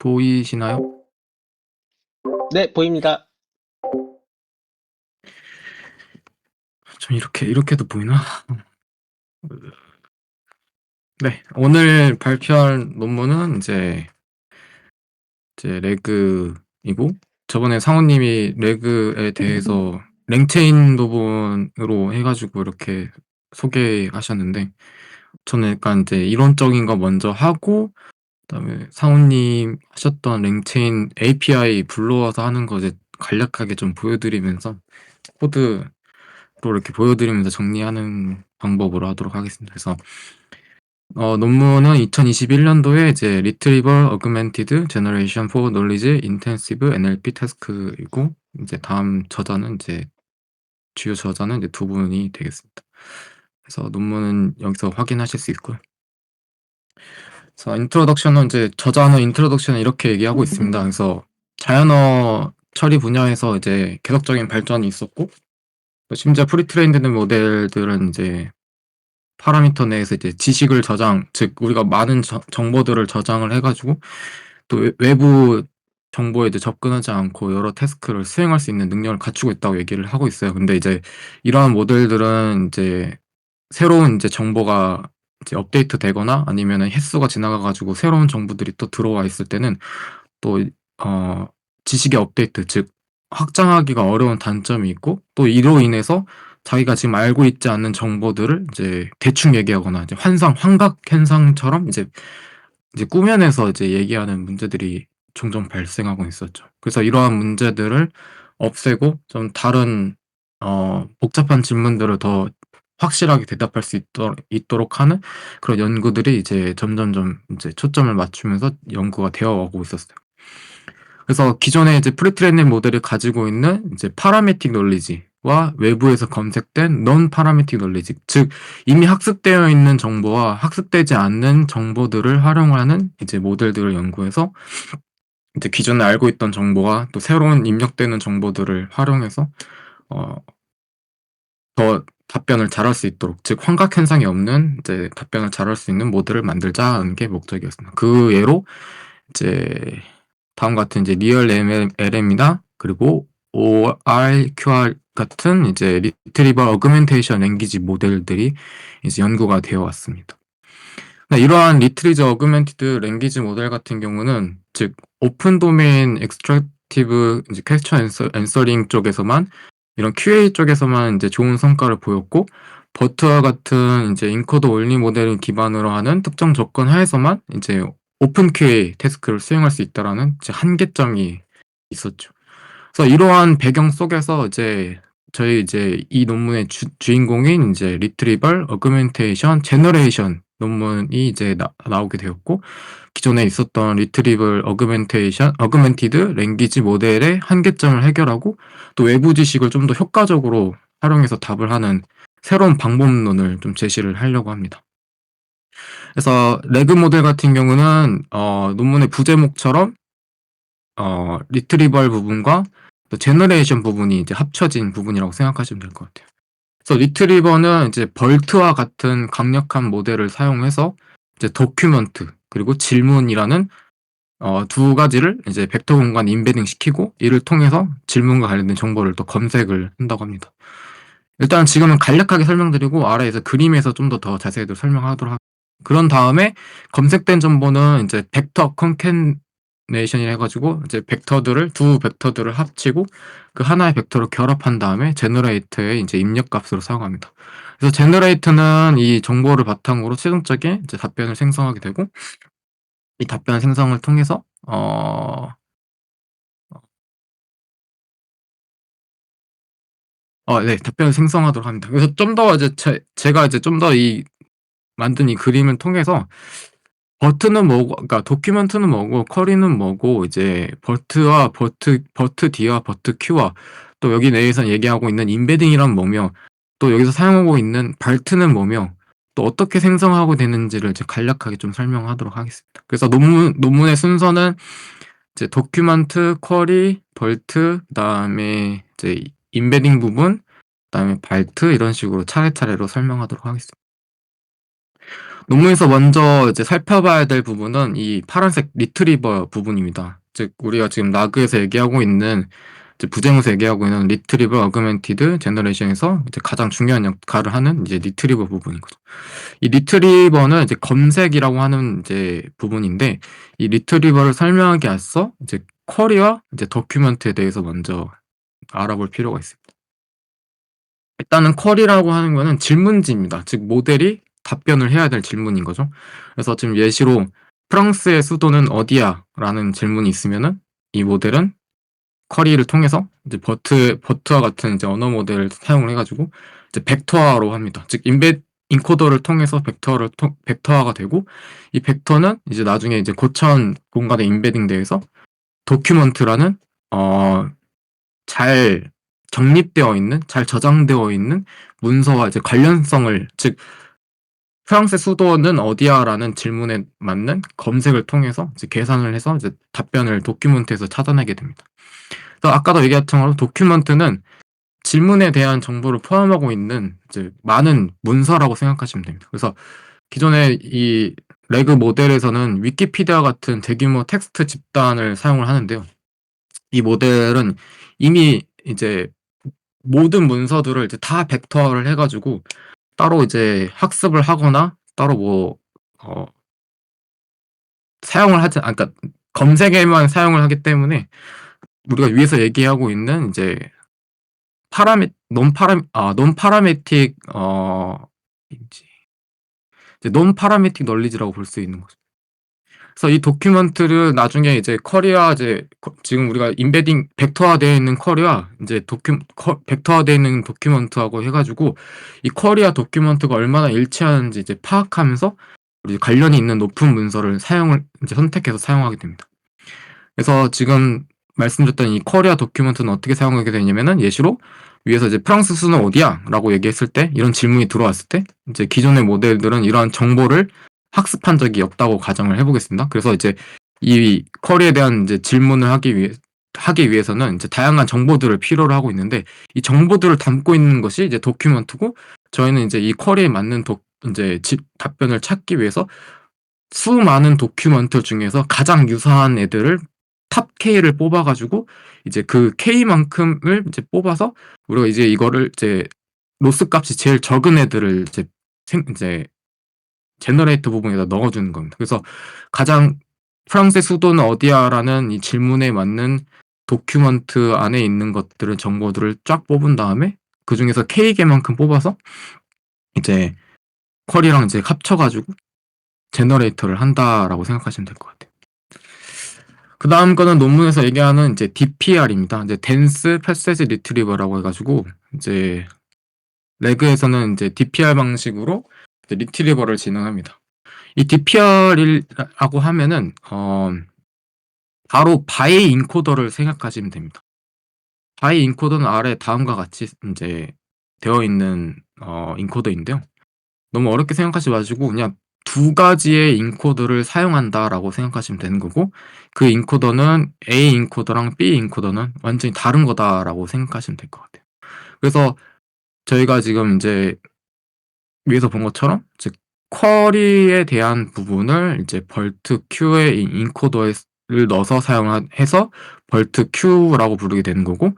보이시나요? 네, 보입니다. 좀 이렇게도 보이나? 네. 오늘 발표할 논문은 이제 레그이고, 저번에 상우님이 레그에 대해서 랭체인 부분으로 해가지고 이렇게 소개하셨는데, 저는 약간 이제 이론적인 거 먼저 하고, 그다음에 상우님 하셨던 랭체인 API 불러와서 하는 거 이제 간략하게 좀 보여드리면서 코드로 이렇게 보여드리면서 정리하는 방법으로 하도록 하겠습니다. 그래서 논문은 2021년도에 이제 Retrieval Augmented Generation for Knowledge Intensive NLP Task이고, 이제 다음 저자는 이제 주요 저자는 이제 두 분이 되겠습니다. 그래서 논문은 여기서 확인하실 수 있고요. 그래서 인트로덕션은 이제 저자는 인트로덕션을 이렇게 얘기하고 있습니다. 그래서 자연어 처리 분야에서 이제 계속적인 발전이 있었고, 또 심지어 프리트레인드 모델들은 이제 파라미터 내에서 이제 지식을 저장, 즉 우리가 많은 정보들을 저장을 해가지고 또 외부 정보에 이제 접근하지 않고 여러 태스크를 수행할 수 있는 능력을 갖추고 있다고 얘기를 하고 있어요. 근데 이제 이러한 모델들은 이제 새로운 이제 정보가 이제 업데이트 되거나 아니면은 횟수가 지나가가지고 새로운 정보들이 또 들어와 있을 때는 또 지식의 업데이트, 즉 확장하기가 어려운 단점이 있고, 또 이로 인해서 자기가 지금 알고 있지 않는 정보들을 이제 대충 얘기하거나 이제 환각 현상처럼 이제 꾸며내서 이제 얘기하는 문제들이 종종 발생하고 있었죠. 그래서 이러한 문제들을 없애고 좀 다른 복잡한 질문들을 더 확실하게 대답할 수 있도록 하는 그런 연구들이 이제 점점점 이제 초점을 맞추면서 연구가 되어가고 있었어요. 그래서 기존에 이제 프리트레이닝 모델이 가지고 있는 이제 파라메틱 논리지와 외부에서 검색된 non 파라메틱 논리지, 즉 이미 학습되어 있는 정보와 학습되지 않는 정보들을 활용하는 이제 모델들을 연구해서 이제 기존에 알고 있던 정보와 또 새로운 입력되는 정보들을 활용해서 어, 더 답변을 잘할 수 있도록, 즉 환각 현상이 없는 이제 답변을 잘할 수 있는 모델을 만들자는 게 목적이었습니다. 그 예로 이제 다음 같은 이제 리얼 LM이나 그리고 ORQR 같은 이제 리트리버 어그멘테이션 랭귀지 모델들이 이제 연구가 되어 왔습니다. 이러한 리트리저 어그멘티드 랭귀지 모델 같은 경우는 즉 오픈 도메인 엑스트랙티브 이제 퀘스천 앤서링 쪽에서만, 이런 QA 쪽에서만 이제 좋은 성과를 보였고, 버트와 같은 이제 인코더 온리 모델을 기반으로 하는 특정 조건 하에서만 이제 오픈 QA 태스크를 수행할 수 있다라는 이제 한계점이 있었죠. 그래서 이러한 배경 속에서 이제 저희 이제 이 논문의 주인공인 이제 리트리벌 어그멘테이션 제너레이션 논문이 이제 나오게 되었고, 기존에 있었던 리트리벌 어그멘티드 랭귀지 모델의 한계점을 해결하고 또 외부 지식을 좀 더 효과적으로 활용해서 답을 하는 새로운 방법론을 좀 제시를 하려고 합니다. 그래서 레그 모델 같은 경우는 논문의 부제목처럼 리트리벌 부분과 또 제너레이션 부분이 이제 합쳐진 부분이라고 생각하시면 될 것 같아요. 그래서 리트리버는 이제 벌트와 같은 강력한 모델을 사용해서 이제 도큐먼트 그리고 질문이라는 두 가지를 이제 벡터 공간에 인베딩 시키고, 이를 통해서 질문과 관련된 정보를 또 검색을 한다고 합니다. 일단 지금은 간략하게 설명드리고 아래에서 그림에서 좀 더 자세히 설명하도록 하겠습니다. 그런 다음에 검색된 정보는 이제 벡터 컨캐네이션이라 해가지고 이제 두 벡터들을 합치고 그 하나의 벡터로 결합한 다음에 제너레이터의 이제 입력 값으로 사용합니다. 그래서 제너레이터는 이 정보를 바탕으로 최종적인 이제 답변을 생성하게 되고, 이 답변 생성을 통해서 네, 답변을 생성하도록 합니다. 그래서 좀 더 이제 제가 이제 좀 더 만든 이 그림을 통해서 버트는 뭐고, 그러니까 도큐먼트는 뭐고, 쿼리는 뭐고, 이제 버트 D와 버트 Q와 또 여기 내에서 얘기하고 있는 인베딩이란 뭐며, 또 여기서 사용하고 있는 발트는 뭐며, 또 어떻게 생성하고 되는지를 이제 간략하게 좀 설명하도록 하겠습니다. 그래서 논문의 순서는 이제 도큐먼트, 쿼리, 벌트, 그다음에 이제 인베딩 부분, 그다음에 발트, 이런 식으로 차례차례로 설명하도록 하겠습니다. 논문에서 먼저 이제 살펴봐야 될 부분은 이 파란색 리트리버 부분입니다. 즉 우리가 지금 라그에서 얘기하고 있는 이제 부제목에서 얘기하고 있는 리트리버 어그멘티드 제너레이션에서 이제 가장 중요한 역할을 하는 이제 리트리버 부분인 거죠. 이 리트리버는 이제 검색이라고 하는 이제 부분인데, 이 리트리버를 설명하기 앞서 이제 쿼리와 이제 도큐먼트에 대해서 먼저 알아볼 필요가 있습니다. 일단은 쿼리라고 하는 거는 질문지입니다. 즉 모델이 답변을 해야 될 질문인 거죠. 그래서 지금 예시로 "프랑스의 수도는 어디야? 라는 질문이 있으면은 이 모델은 쿼리를 통해서 이제 버트와 같은 이제 언어 모델을 사용을 해 가지고 이제 벡터화로 합니다. 즉 인코더를 통해서 벡터화가 되고, 이 벡터는 이제 나중에 이제 고천 공간에 임베딩 돼서 도큐먼트라는 어 잘 정립되어 있는, 잘 저장되어 있는 문서와 이제 관련성을, 즉 "프랑스의 수도는 어디야?"라는 질문에 맞는 검색을 통해서 이제 계산을 해서 이제 답변을 도큐먼트에서 찾아내게 됩니다. 그래서 아까도 얘기했던 것처럼 도큐먼트는 질문에 대한 정보를 포함하고 있는 이제 많은 문서라고 생각하시면 됩니다. 그래서 기존의 이 레그 모델에서는 위키피디아 같은 대규모 텍스트 집단을 사용을 하는데요. 이 모델은 이미 이제 모든 문서들을 이제 다 벡터화를 해 가지고 따로 이제 학습을 하거나 따로 사용을 하지, 그러니까 검색에만 사용을 하기 때문에 우리가 위에서 얘기하고 있는 이제 논 파라메틱 인지 이제 논 파라메틱 널리지라고 볼 수 있는 거죠. 그래서 이 도큐먼트를 나중에 이제 쿼리와 이제 지금 우리가 임베딩 벡터화되어 있는 쿼리와 이제 벡터화되어 있는 도큐먼트하고 해 가지고 이 쿼리와 도큐먼트가 얼마나 일치하는지 이제 파악하면서 우리 관련이 있는 높은 문서를 사용을 이제 선택해서 사용하게 됩니다. 그래서 지금 말씀드렸던 이 쿼리와 도큐먼트는 어떻게 사용하게 되냐면은, 예시로 위에서 이제 "프랑스 수는 어디야?"라고 얘기했을 때, 이런 질문이 들어왔을 때 이제 기존의 모델들은 이러한 정보를 학습한 적이 없다고 가정을 해 보겠습니다. 그래서 이제 이 쿼리에 대한 이제 질문을 하기 위해서는 이제 다양한 정보들을 필요로 하고 있는데, 이 정보들을 담고 있는 것이 이제 도큐먼트고, 저희는 이제 이 쿼리에 맞는 인제 답변을 찾기 위해서 수많은 도큐먼트 중에서 가장 유사한 애들을 탑 K를 뽑아 가지고 이제 그 K만큼을 이제 뽑아서 우리가 이제 이거를 이제 로스 값이 제일 적은 애들을 이제 제너레이터 부분에다 넣어 주는 겁니다. 그래서 가장 "프랑스의 수도는 어디야?"라는 이 질문에 맞는 도큐먼트 안에 있는 것들을, 정보들을 쫙 뽑은 다음에 그중에서 K 개만큼 뽑아서 이제 쿼리랑 이제 합쳐 가지고 제너레이터를 한다라고 생각하시면 될 것 같아요. 그다음 거는 논문에서 얘기하는 이제 DPR입니다. 이제 dense passage retrieval라고 해 가지고 이제 레그에서는 이제 DPR 방식으로 이제 리트리버를 진행합니다. 이 DPR이라고 하면은 바로 바이 인코더를 생각하시면 됩니다. 바이 인코더는 아래 다음과 같이 인제 되어 있는 인코더인데요. 너무 어렵게 생각하지 마시고 그냥 두 가지의 인코더를 사용한다라고 생각하시면 되는 거고, 그 인코더는 A 인코더랑 B 인코더는 완전히 다른 거다라고 생각하시면 될 것 같아요. 그래서 저희가 지금 인제 위에서 본 것처럼 즉 쿼리에 대한 부분을 이제 벌트 Q의 인코더에 를 넣어서 해서 벌트 Q라고 부르게 되는 거고,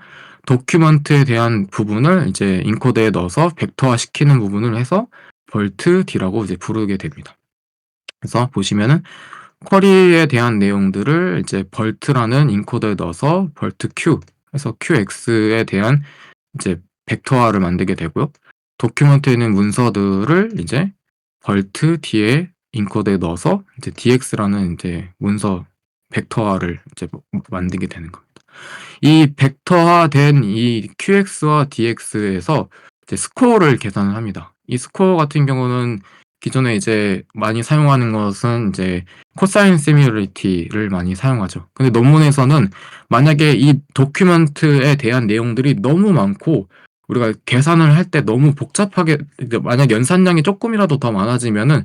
도큐먼트에 대한 부분을 이제 인코더에 넣어서 벡터화 시키는 부분을 해서 벌트 D라고 이제 부르게 됩니다. 그래서 보시면은 쿼리에 대한 내용들을 이제 벌트라는 인코더에 넣어서 벌트 Q 해서 QX에 대한 이제 벡터화를 만들게 되고요. 도큐멘트에 있는 문서들을 이제 벌트 D에 인코더에 넣어서 이제 DX라는 이제 문서 벡터화를 이제 만들게 되는 겁니다. 이 벡터화된 이 QX와 DX에서 이제 스코어를 계산을 합니다. 이 스코어 같은 경우는 기존에 이제 많이 사용하는 것은 이제 코사인 시뮬리티를 많이 사용하죠. 근데 논문에서는 만약에 이 도큐멘트에 대한 내용들이 너무 많고 우리가 계산을 할 때 너무 복잡하게, 그러니까 만약 연산량이 쪼끔이라도 더 많아지면은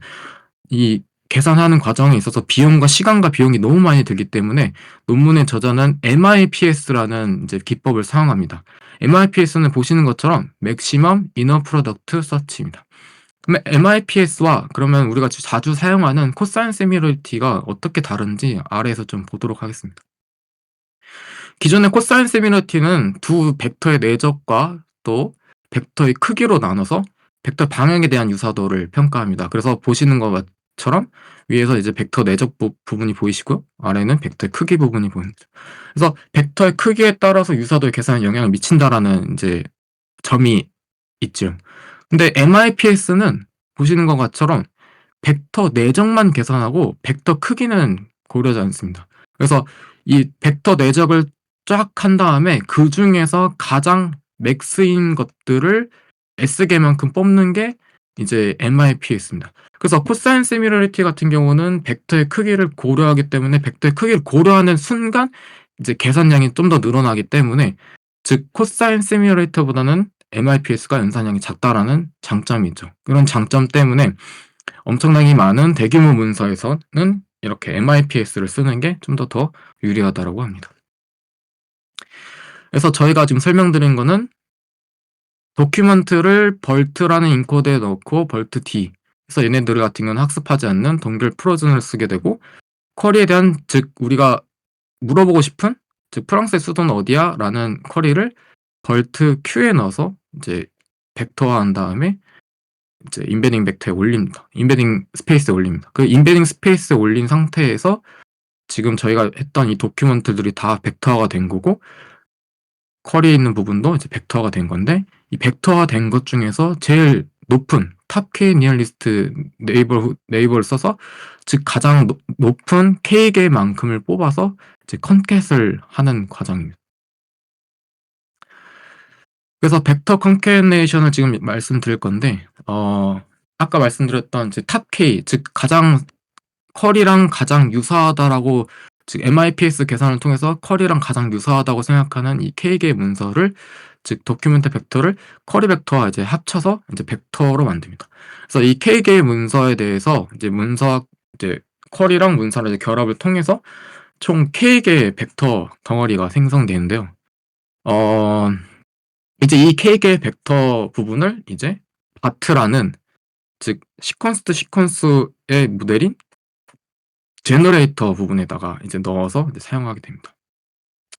이 계산하는 과정에 있어서 비용과 시간과 비용이 너무 많이 들기 때문에 논문의 저자는 MIPS라는 이제 기법을 사용합니다. MIPS는 보시는 것처럼 Maximum Inner Product Search입니다. 그러면 MIPS와 그러면 우리가 자주 사용하는 코사인 시뮬러리티가 어떻게 다른지 아래에서 좀 보도록 하겠습니다. 기존의 코사인 시뮬러리티는 두 벡터의 내적과 또 벡터의 크기로 나눠서 벡터 방향에 대한 유사도를 평가합니다. 그래서 보시는 것처럼 위에서 이제 벡터 내적 부분이 보이시고요. 아래는 벡터의 크기 부분이 보입니다. 그래서 벡터의 크기에 따라서 유사도의 계산에 영향을 미친다라는 이제 점이 있죠. 근데 MIPS는 보시는 것처럼 벡터 내적만 계산하고 벡터 크기는 고려하지 않습니다. 그래서 이 벡터 내적을 쫙 한 다음에 그중에서 가장 맥스인 것들을 S개만큼 뽑는 게 이제 MIPS입니다. 그래서 코사인 시뮬러리티 같은 경우는 벡터의 크기를 고려하기 때문에 벡터의 크기를 고려하는 순간 이제 계산량이 좀 더 늘어나기 때문에 즉 코사인 시뮬레이터보다는 MIPS가 연산량이 작다라는 장점이 있죠. 그런 장점 때문에 엄청나게 많은 대규모 문서에서는 이렇게 MIPS를 쓰는 게 좀 더 유리하다라고 합니다. 그래서 저희가 지금 설명드린 거는 도큐먼트를 벌트라는 인코드에 넣고 벌트 D 그래서 얘네들 같은 경우는 학습하지 않는 동결 프로즌을 쓰게 되고 쿼리에 대한 즉 우리가 물어보고 싶은 즉 프랑스의 수도는 어디야? 라는 쿼리를 벌트 Q에 넣어서 이제 벡터화한 다음에 이제 임베딩 벡터에 올립니다. 임베딩 스페이스에 올립니다. 그 임베딩 스페이스에 올린 상태에서 지금 저희가 했던 이 도큐먼트들이 다 벡터화가 된 거고 쿼리에 있는 부분도 이제 벡터화가 된 건데 이 벡터화 된 것 중에서 제일 높은 탑 K 니어리스트 네이버를 써서 즉 가장 높은 K개의 만큼을 뽑아서 이제 컨캣을 하는 과정입니다. 그래서 벡터 컨캐네이션을 지금 말씀드릴 건데 아까 말씀드렸던 이제 탑 K 즉 가장 쿼리랑 가장 유사하다라고 즉 MIPS 계산을 통해서 쿼리랑 가장 유사하다고 생각하는 이 K개의 문서를 즉 도큐멘트 벡터를 쿼리 벡터와 이제 합쳐서 이제 벡터로 만듭니다. 그래서 이 K개의 문서에 대해서 이제 이제 쿼리랑 문서를 이제 결합을 통해서 총 K개의 벡터 덩어리가 생성되는데요. 어 이제 이 K개의 벡터 부분을 이제 바트라는 즉 시퀀스 투 시퀀스의 모델인 제너레이터 부분에다가 이제 넣어서 이제 사용하게 됩니다.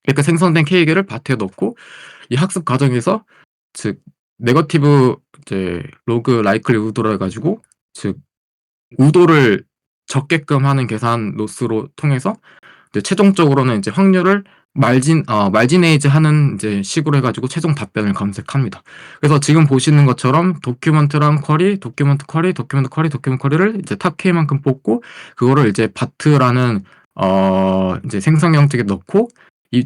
이렇게 생성된 K개를 바트에 넣고 이 학습 과정에서 즉 네거티브 이제 로그 라이클리 우도로 해가지고 즉 우도를 적게끔 하는 계산 로스로 통해서 이제 최종적으로는 이제 확률을 말지네이즈 하는 이제 식으로 해가지고 최종 답변을 검색합니다. 그래서 지금 보시는 것처럼 도큐먼트랑 쿼리, 도큐먼트 쿼리, 도큐먼트 쿼리, 도큐먼트 쿼리를 이제 탑 K만큼 뽑고 그거를 이제 바트라는 이제 생성 형식에 넣고 이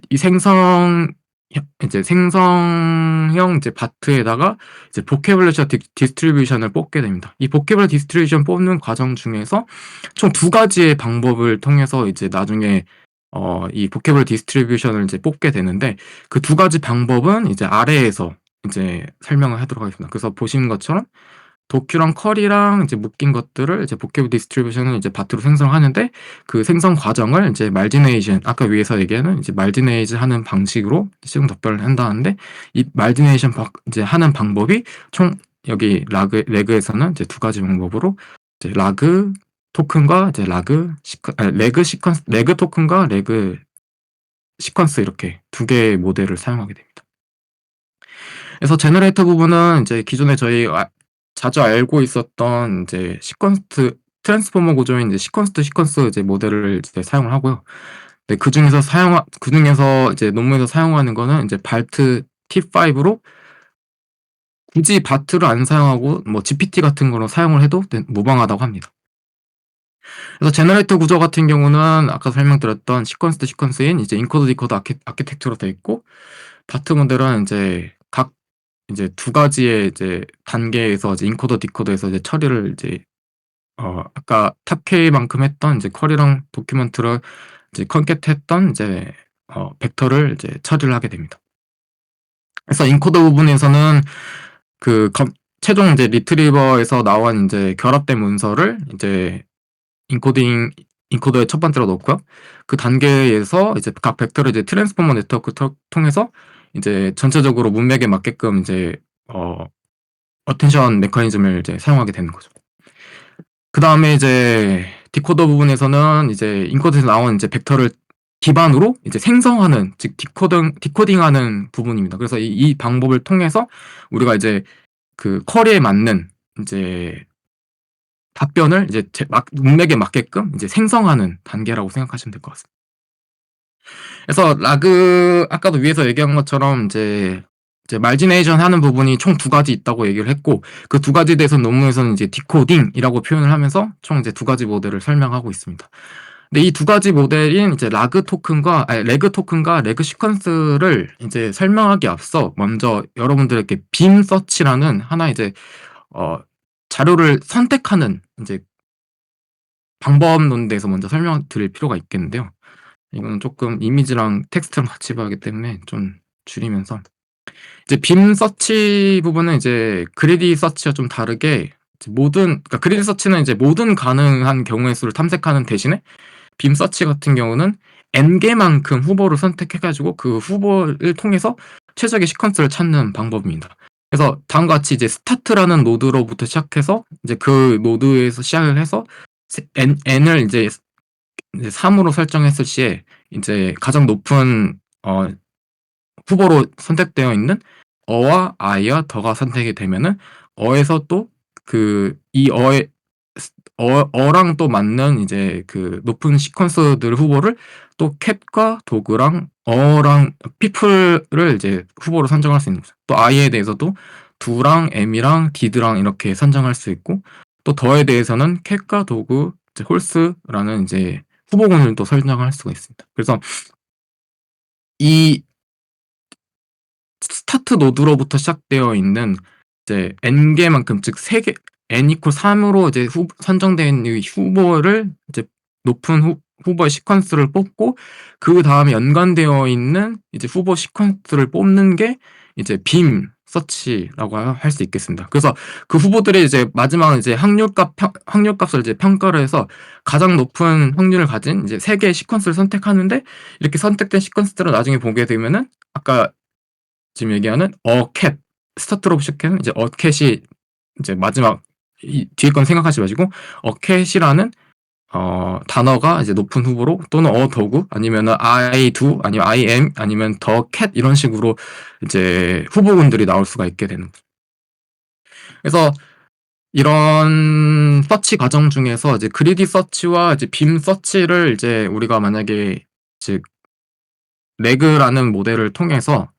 생성형 이제 바트에다가 이제 보케블러시 디스트리뷰션을 뽑게 됩니다. 이 보케블러 디스트리뷰션 뽑는 과정 중에서 총 두 가지의 방법을 통해서 이제 나중에 이 보케블러 디스트리뷰션을 이제 뽑게 되는데 그 두 가지 방법은 이제 아래에서 이제 설명을 하도록 하겠습니다. 그래서 보시는 것처럼 도큐랑 쿼리랑 이제 묶인 것들을 이제 보케블러 디스트리뷰션을 이제 바트로 생성하는데 그 생성 과정을 이제 말지네이션 아까 위에서 얘기하는 이제 말지네이즈 하는 방식으로 시공 답변을 한다는데 이 말지네이션 이제 하는 방법이 총 여기 레그에서는 이제 두 가지 방법으로 이제 라그 토큰과 이제 레그 토큰과 레그 시퀀스 이렇게 두 개의 모델을 사용하게 됩니다. 그래서 제너레이터 부분은 이제 기존에 저희 자주 알고 있었던 이제 시퀀스 트랜스포머 구조인 이제 시퀀스 투 시퀀스 이제 모델을 이제 사용을 하고요. 네, 그중에서 이제 논문에서 사용하는 거는 이제 발트 T5로 굳이 바트를 안 사용하고 뭐 GPT 같은 거로 사용을 해도 무방하다고 합니다. 그래서 제너레이터 구조 같은 경우는 아까 설명드렸던 시퀀스 투 시퀀스인 이제 인코더 디코더 아키텍처로 되어 있고 바트 모델은 이제 각 이제 두 가지의 이제 단계에서 이제 인코더 디코더에서 이제 처리를 이제 아까 탑 K만큼 했던 이제 쿼리랑 도큐먼트를 이제 컨캣했던 이제 벡터를 이제 처리를 하게 됩니다. 그래서 인코더 부분에서는 그 최종 이제 리트리버에서 나온 이제 결합된 문서를 이제 인코더의 첫 번째로 넣고요. 그 단계에서 이제 각 벡터를 이제 트랜스포머 네트워크 통해서 이제 전체적으로 문맥에 맞게끔 이제 어텐션 메커니즘을 이제 사용하게 되는 거죠. 그다음에 이제 디코더 부분에서는 이제 인코드에서 나온 이제 벡터를 기반으로 이제 생성하는, 즉 디코딩하는 부분입니다. 그래서 이 방법을 통해서 우리가 이제 그 쿼리에 맞는 이제 답변을 이제 문맥에 맞게끔 이제 생성하는 단계라고 생각하시면 될 것 같습니다. 그래서 라그 아까도 위에서 얘기한 것처럼 이제 말지네이션 하는 부분이 총 두 가지 있다고 얘기를 했고, 그 두 가지에 대해서 논문에서는 이제 디코딩이라고 표현을 하면서 총 이제 두 가지 모델을 설명하고 있습니다. 근데 이 두 가지 모델인 이제 레그 토큰과 레그 시퀀스를 이제 설명하기 앞서 먼저 여러분들에게 빔 서치라는 하나 이제 어 자료를 선택하는 이제 방법론에 대해서 먼저 설명드릴 필요가 있겠는데요. 이거는 조금 이미지랑 텍스트랑 같이 봐야하기 때문에 좀 줄이면서, 이제 빔 서치 부분은 이제 그리디 서치와 좀 다르게 그러니까 그리디 서치는 이제 모든 가능한 경우의 수를 탐색하는 대신에, 빔 서치 같은 경우는 n개만큼 후보를 선택해 가지고 그 후보를 통해서 최적의 시퀀스를 찾는 방법입니다. 그래서 다음과 같이 이제 스타트라는 노드로부터 시작해서 이제 그 노드에서 시작을 해서 n을 이제 3으로 설정했을 시에 이제 가장 높은 후보로 선택되어 있는 어와 아이와 더가 선택이 되면은 어에서 또 이 어랑 또 맞는 이제 그 높은 시퀀스들 후보를 또 캣과 도그랑 어랑 피플을 이제 후보로 선정할 수 있는 거죠. 또 아이에 대해서도 do랑 m이랑 did랑 이렇게 선정할 수 있고, 또 더에 대해서는 캣과 도그, 이제 홀스라는 이제 후보군을 또 설정할 수가 있습니다. 그래서 이 스타트 노드로부터 시작되어 있는 이제 n개만큼, 즉 3개, n equal 3으로 이제 선정된 이 후보를 이제 높은 후보의 시퀀스를 뽑고, 그 다음에 연관되어 있는 이제 후보 시퀀스를 뽑는 게 이제 빔 서치라고 할 수 있겠습니다. 그래서 그 후보들이 이제 마지막은 이제 확률값을 이제 평가를 해서 가장 높은 확률을 가진 이제 3개의 시퀀스를 선택하는데, 이렇게 선택된 시퀀스들을 나중에 보게 되면은 아까 지금 얘기하는 캣, 스타트로 시작하는 이제 캣이 이제 마지막, 이 뒤에 건 생각하지 마시고 캣이라는 단어가 이제 높은 후보로, 또는 더구 아니면은 I do 아니면 I am 아니면 더 캣 이런 식으로 이제 후보군들이 나올 수가 있게 되는 거죠. 그래서 이런 서치 과정 중에서 이제 그리디 서치와 이제 빔 서치를 이제 우리가 만약에 즉 레그라는 모델을 통해서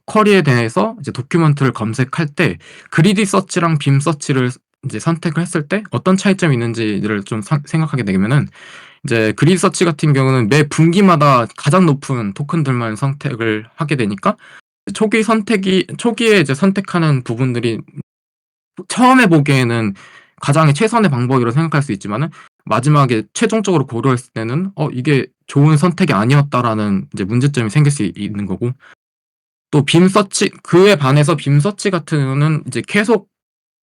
쿼리에 대해서 이제 도큐먼트를 검색할 때 그리디 서치랑 빔 서치를 이제 선택을 했을 때 어떤 차이점이 있는지를 좀 생각하게 되면은, 이제 그리디 서치 같은 경우는 매 분기마다 가장 높은 토큰들만 선택을 하게 되니까 초기에 이제 선택하는 부분들이 처음에 보기에는 가장의 최선의 방법이라고 생각할 수 있지만은, 마지막에 최종적으로 고려했을 때는 이게 좋은 선택이 아니었다라는 이제 문제점이 생길 수 있는 거고, 또 빔 서치, 그에 반해서 빔 서치 같은 경우는 이제 계속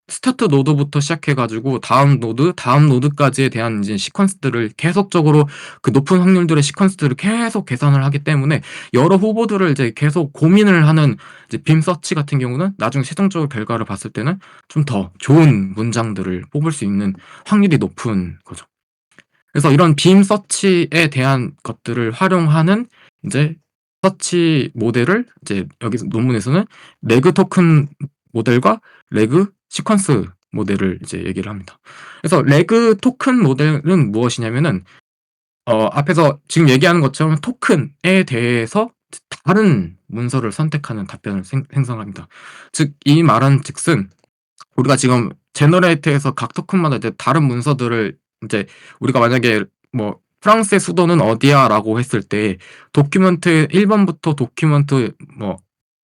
스타트 노드부터 시작해 가지고 다음 노드까지에 대한 이제 시퀀스들을 계속적으로, 그 높은 확률들의 시퀀스들을 계속 계산을 하기 때문에 여러 후보들을 이제 계속 고민을 하는, 이제 빔 서치 같은 경우는 나중에 최종적으로 결과를 봤을 때는 좀 더 좋은 문장들을 뽑을 수 있는 확률이 높은 거죠. 그래서 이런 빔 서치에 대한 것들을 활용하는 이제 서치 모델을 이제 여기 논문에서는 레그 토큰 모델과 레그 시퀀스 모델을 이제 얘기를 합니다. 그래서 레그 토큰 모델은 무엇이냐면은 앞에서 지금 얘기하는 것처럼 토큰에 대해서 다른 문서를 선택하는 답변을 생성합니다. 즉 이 말은 즉슨 우리가 지금 제너레이터에서 각 토큰마다 이제 다른 문서들을 이제, 우리가 만약에 뭐 프랑스의 수도는 어디야라고 했을 때 도큐먼트 1번부터 도큐먼트 뭐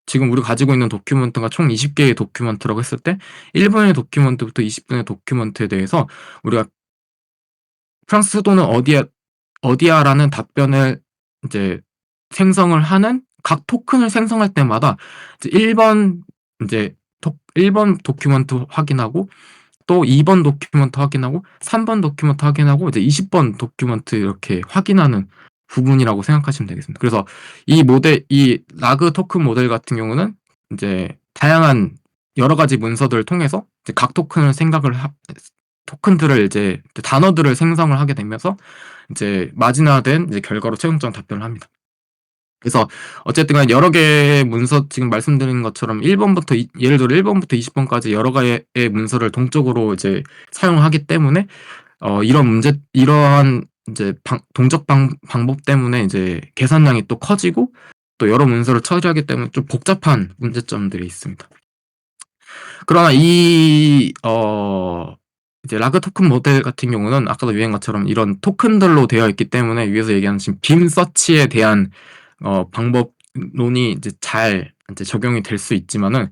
지금 우리가 가지고 있는 도큐먼트가 총 20개의 도큐먼트라고 했을 때 1번의 도큐먼트부터 20번의 도큐먼트에 대해서 우리가 프랑스 수도는 어디야라는 답변을 이제 생성을 하는, 각 토큰을 생성할 때마다 이제 1번 이제 1번 도큐먼트 확인하고, 또 2번 도큐먼트 확인하고, 3번 도큐먼트 확인하고, 이제 20번 도큐먼트 이렇게 확인하는 부분이라고 생각하시면 되겠습니다. 그래서 이 라그 토큰 모델 같은 경우는 이제 다양한 여러 가지 문서들을 통해서 이제 각 토큰을 생각을 토큰들을 이제 단어들을 생성을 하게 되면서 이제 마진화된 이제 결과로 최종적인 답변을 합니다. 그래서 어쨌든 간에 여러 개의 문서 지금 말씀드린 것처럼 1 번부터 예를 들어 1 번부터 20 번까지 여러 개의 문서를 동적으로 이제 사용을 하기 때문에 이러한 이제 동적 방법 때문에 이제 계산량이 또 커지고 또 여러 문서를 처리하기 때문에 좀 복잡한 문제점들이 있습니다. 그러나 이제 라그 토큰 모델 같은 경우는 아까도 얘기한 것처럼 이런 토큰들로 되어 있기 때문에 위에서 얘기하는 지금 빔 서치에 대한 방법론이 이제 잘 이제 적용이 될 수 있지만은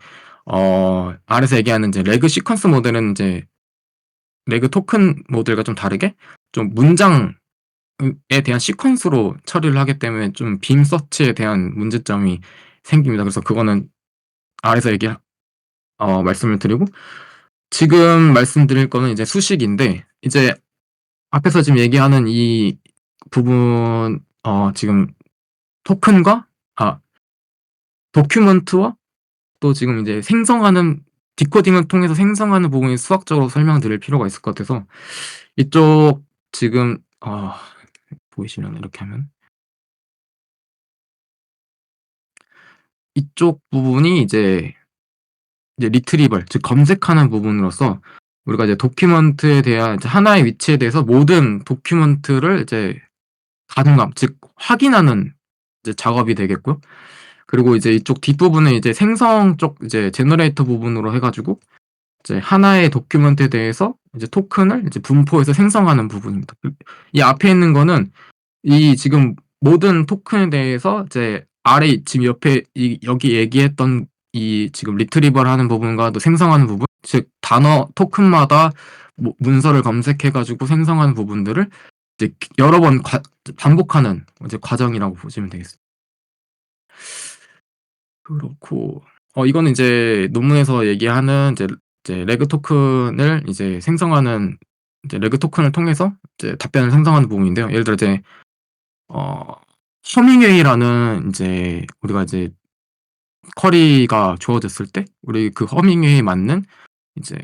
아래서 얘기하는 이제 레그 시퀀스 모델은 이제 레그 토큰 모델과 좀 다르게 좀 문장에 대한 시퀀스로 처리를 하기 때문에 좀 빔 서치에 대한 문제점이 생깁니다. 그래서 그거는 아래서 말씀을 드리고, 지금 말씀드릴 거는 이제 수식인데, 이제 앞에서 지금 얘기하는 이 부분 지금 토큰과 도큐먼트와 또 지금 이제 생성하는 디코딩을 통해서 생성하는 부분이 수학적으로 설명드릴 필요가 있을 것 같아서 이쪽 지금 보이시려나 이렇게 하면 이쪽 부분이 이제 리트리벌 즉 검색하는 부분으로서 우리가 이제 도큐먼트에 대한 이제 하나의 위치에 대해서 모든 도큐먼트를 이제 가늠함 즉 확인하는 이제 작업이 되겠고요. 그리고 이제 이쪽 뒷부분은 이제 생성 쪽 이제 제너레이터 부분으로 해 가지고 이제 하나의 도큐멘트에 대해서 이제 토큰을 이제 분포해서 생성하는 부분입니다. 이 앞에 있는 거는 이 지금 모든 토큰에 대해서 이제 아래 지금 옆에 여기 얘기했던 이 지금 리트리버를 하는 부분과 또 생성하는 부분, 즉 단어 토큰마다 문서를 검색해 가지고 생성하는 부분들을 이제 여러 번 반복하는 이제 과정이라고 보시면 되겠습니다. 그렇고 이거는 이제 논문에서 얘기하는 이제 레그 토큰을 이제 생성하는 이제 레그 토큰을 통해서 이제 답변을 생성하는 부분인데요. 예를 들어 이제 어 허밍웨이라는 이제 우리가 이제 쿼리가 주어졌을 때 우리 그 허밍웨이에 맞는 이제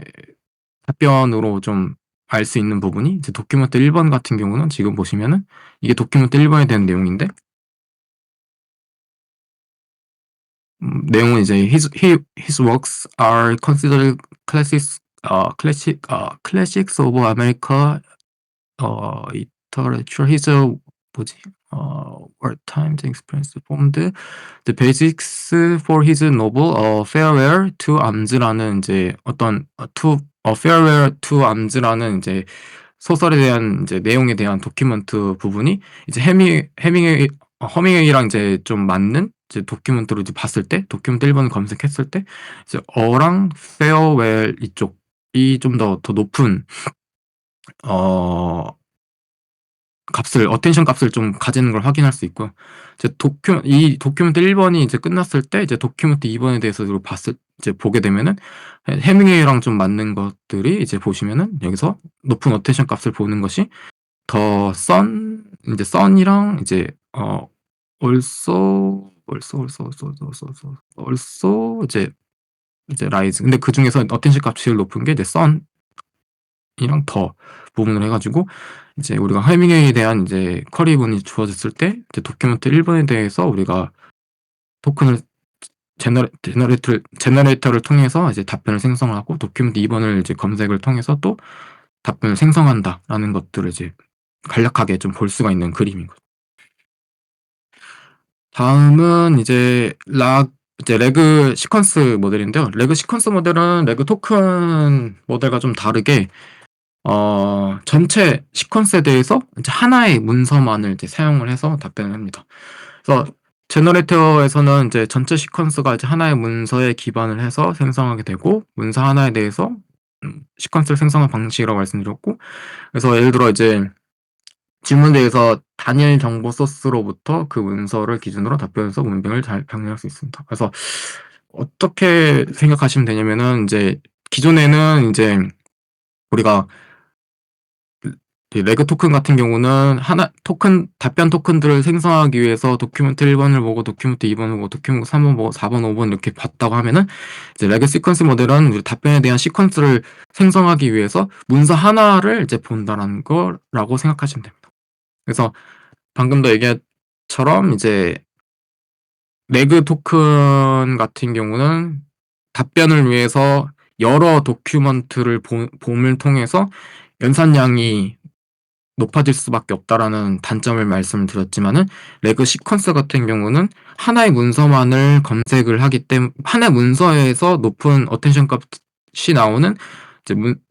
답변으로 좀 알 수 있는 부분이 이제 도큐멘트 1번 같은 경우는 지금 보시면은 이게 도큐멘트 1 번에 대한 내용인데, 내용은 이제 his works are considered classics of America literature. His 뭐지? wartime experience formed the basics for his novel Farewell to Arms라는 이제 Farewell to Arms라는 이제 소설에 대한 이제 내용에 대한 도큐멘트 부분이 이제 허밍웨이랑 이제 좀 맞는 이제 도큐멘트로 이제 봤을 때 도큐멘트 1 번을 검색했을 때 이제 랑 페어웰 이쪽이 좀 더 높은 어 어텐션 값을 좀 가지는 걸 확인할 수 있고요. 이제 도큐멘트 1 번이 이제 끝났을 때 이제 도큐멘트 2 번에 대해서 이제 보게 되면은 해밍웨이랑 좀 맞는 것들이 이제 보시면은 여기서 높은 어텐션 값을 보는 것이 더 sun이랑 이제 also 이제 rise. 근데 그중에서 어텐션 값이 제일 높은 게 이제 sun이랑 더 부분을 해 가지고 이제 우리가 해밍웨이에 대한 이제 쿼리문이 주어졌을 때 이제 도큐멘트 1 번에 대해서 우리가 토큰을 제너레이터를 통해서 이제 답변을 생성을 하고 도큐멘트 2 번을 이제 검색을 통해서 또 답변을 생성한다라는 것들을 이제 간략하게 좀 볼 수가 있는 그림인 거죠. 다음은 이제 레그 시퀀스 모델인데요. 레그 시퀀스 모델은 레그 토큰 모델과 좀 다르게 전체 시퀀스에 대해서 이제 하나의 문서만을 이제 사용을 해서 답변을 합니다. 그래서 제너레이터에서는 이제 전체 시퀀스가 이제 하나의 문서에 기반을 해서 생성하게 되고 문서 하나에 대해서 시퀀스를 생성하는 방식이라고 말씀드렸고, 그래서 예를 들어 이제 질문대에서 단일 정보 소스로부터 그 문서를 기준으로 답변해서 문맥을 잘 병렬할 수 있습니다. 그래서 어떻게 생각하시면 되냐면은 이제 기존에는 이제 우리가 이 레그 토큰 같은 경우는 하나 토큰 답변 토큰들을 생성하기 위해서 도큐멘트 1 번을 보고 도큐멘트 2 번을 보고 도큐멘트 3 번 보고 4 번, 5번 이렇게 봤다고 하면은 이제 레그 시퀀스 모델은 우리 답변에 대한 시퀀스를 생성하기 위해서 문서 하나를 이제 본다라는 거라고 생각하시면 됩니다. 그래서 방금도 얘기한처럼 이제 레그 토큰 같은 경우는 답변을 위해서 여러 도큐먼트를 봄을 통해서 연산량이 높아질 수밖에 없다라는 단점을 말씀을 드렸지만은 레그 시퀀서 같은 경우는 하나의 문서만을 검색을 하기 때문에 하나의 문서에서 높은 어텐션 값이 나오는